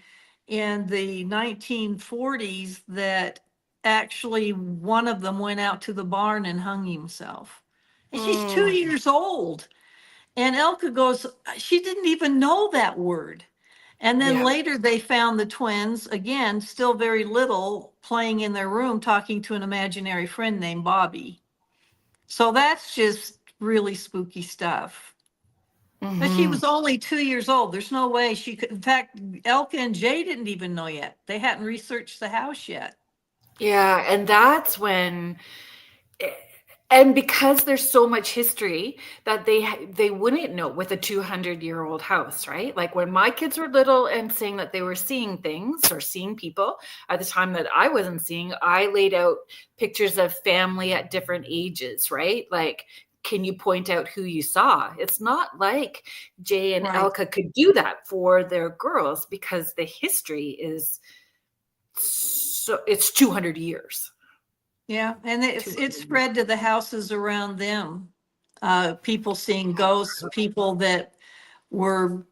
in the 1940s that actually one of them went out to the barn and hung himself. And she's 2 years old. And Elka goes, she didn't even know that word. And then Yeah. later they found the twins, again, still very little, playing in their room, talking to an imaginary friend named Bobby. So that's just really spooky stuff. But she was only 2 years old. There's no way she could. In fact, Elka and Jay didn't even know yet. They hadn't researched the house yet. Yeah, and that's when, and because there's so much history that they wouldn't know with a 200-year-old house, right? Like when my kids were little and saying that they were seeing things or seeing people at the time that I wasn't seeing, I laid out pictures of family at different ages, right? Like, can you point out who you saw? It's not like Jay and Right. Elka could do that for their girls because the history is so it's 200 years. Yeah, and it spread to the houses around them. People seeing ghosts, people that were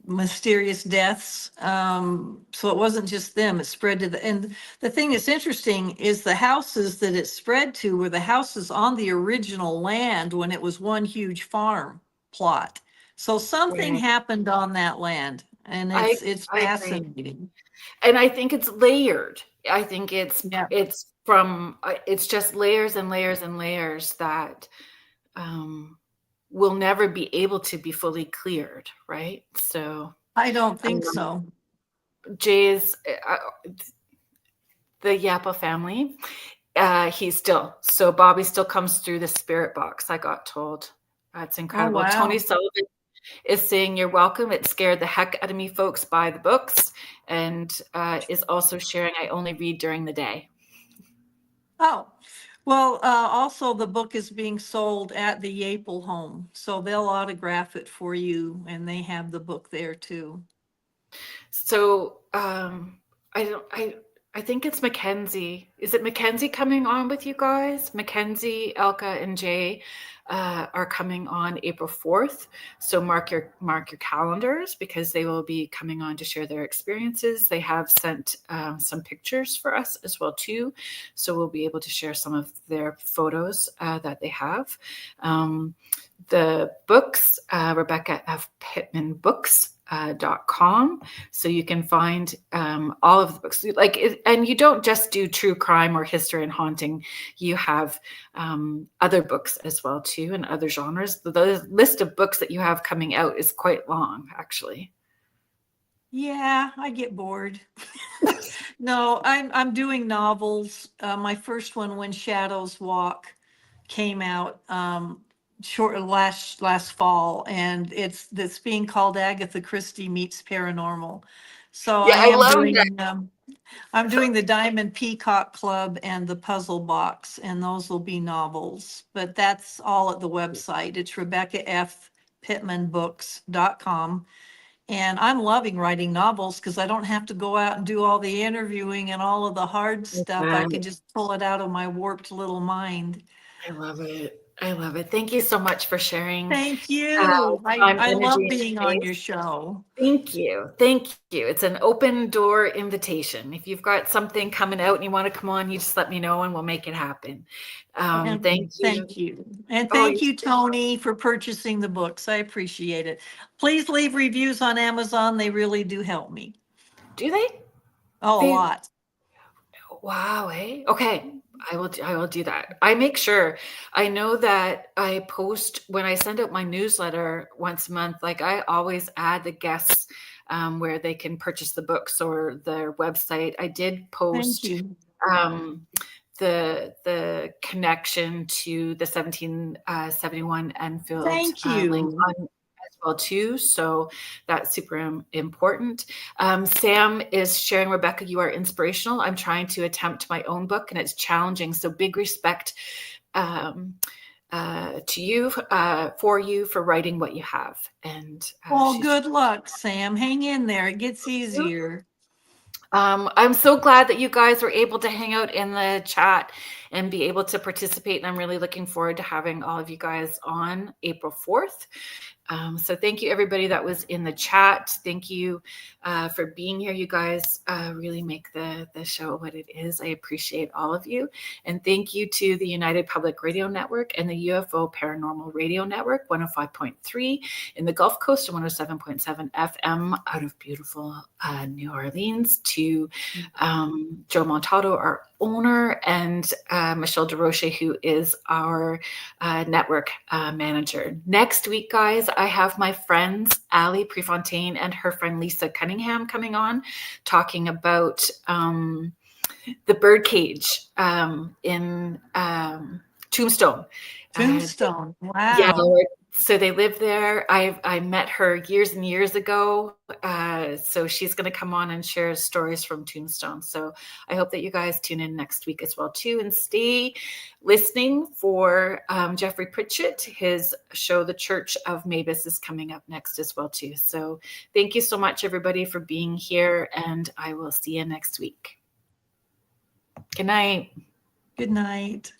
mysterious deaths. So it wasn't just them, it spread to and the thing that's interesting is the houses that it spread to were the houses on the original land when it was one huge farm plot. So something Right. happened on that land, and I it's I agree. fascinating. And I think it's layered. I think Yeah. it's from it's just layers and layers and layers that will never be able to be fully cleared, right? So I don't think so. Jay's the Yappa family. He's still so Bobby still comes through the spirit box. I got told. That's incredible. wow. Tony Sullivan is saying you're welcome. It scared the heck out of me, folks. Buy the books, and is also sharing. I only read during the day. Oh, well, also the book is being sold at the Yapel home, so they'll autograph it for you, and they have the book there too. So I don't. I think it's Mackenzie. Is it Mackenzie coming on with you guys? Mackenzie, Elka, and Jay are coming on April 4th. So mark your calendars because they will be coming on to share their experiences. They have sent some pictures for us as well too. So we'll be able to share some of their photos that they have. The books, Rebecca F. Pittman Books. .com, so you can find all of the books and you don't just do true crime or history and haunting. You have other books as well too, and other genres. The list of books that you have coming out is quite long, actually. Yeah, I get bored. No, I'm doing novels. My first one, When Shadows Walk, came out last fall, and it's being called Agatha Christie Meets Paranormal. So Yeah, I love that. I'm doing the Diamond Peacock Club and the Puzzle Box, and those will be novels. But that's all at the website. It's RebeccaFPittmanBooks.com. And I'm loving writing novels because I don't have to go out and do all the interviewing and all of the hard stuff. I can just pull it out of my warped little mind. I love it. I love it. Thank you so much for sharing. Thank you. I love energy, being and on space. your show. Thank you. Thank you. It's an open door invitation. If you've got something coming out and you want to come on, you just let me know and we'll make it happen. And Thank you. thank you. And Oh, thank you, Tony, for purchasing the books. I appreciate it. Please leave reviews on Amazon. They really do help me. Do they? Oh, a lot. Wow. Hey. Okay. I will do that. I make sure. I know that I post when I send out my newsletter once a month. Like I always add the guests where they can purchase the books or their website. I did post Thank you. The connection to the 1771 Enfield Thank link you. on as well too. So that's super important. Sam is sharing, Rebecca, you are inspirational. I'm trying to attempt my own book and it's challenging. So big respect to you, for you, for writing what you have. And Well, good luck, Sam. Hang in there. It gets easier. I'm so glad that you guys were able to hang out in the chat and be able to participate. And I'm really looking forward to having all of you guys on April 4th. So thank you, everybody that was in the chat. Thank you for being here. You guys really make the show what it is. I appreciate all of you. And thank you to the United Public Radio Network and the UFO Paranormal Radio Network, 105.3 in the Gulf Coast and 107.7 FM out of beautiful New Orleans, to Joe Montaldo, our owner, and Michelle DeRoche, who is our network manager. Next week, guys, I have my friends Ali Prefontaine and her friend Lisa Cunningham coming on, talking about the birdcage in Tombstone. Tombstone. Wow. Yeah, so they live there. I met her years and years ago. So she's going to come on and share stories from Tombstone. So I hope that you guys tune in next week as well too, and stay listening for Jeffrey Pritchett. His show, The Church of Mavis, is coming up next as well too. So thank you so much, everybody, for being here, and I will see you next week. Good night. Good night.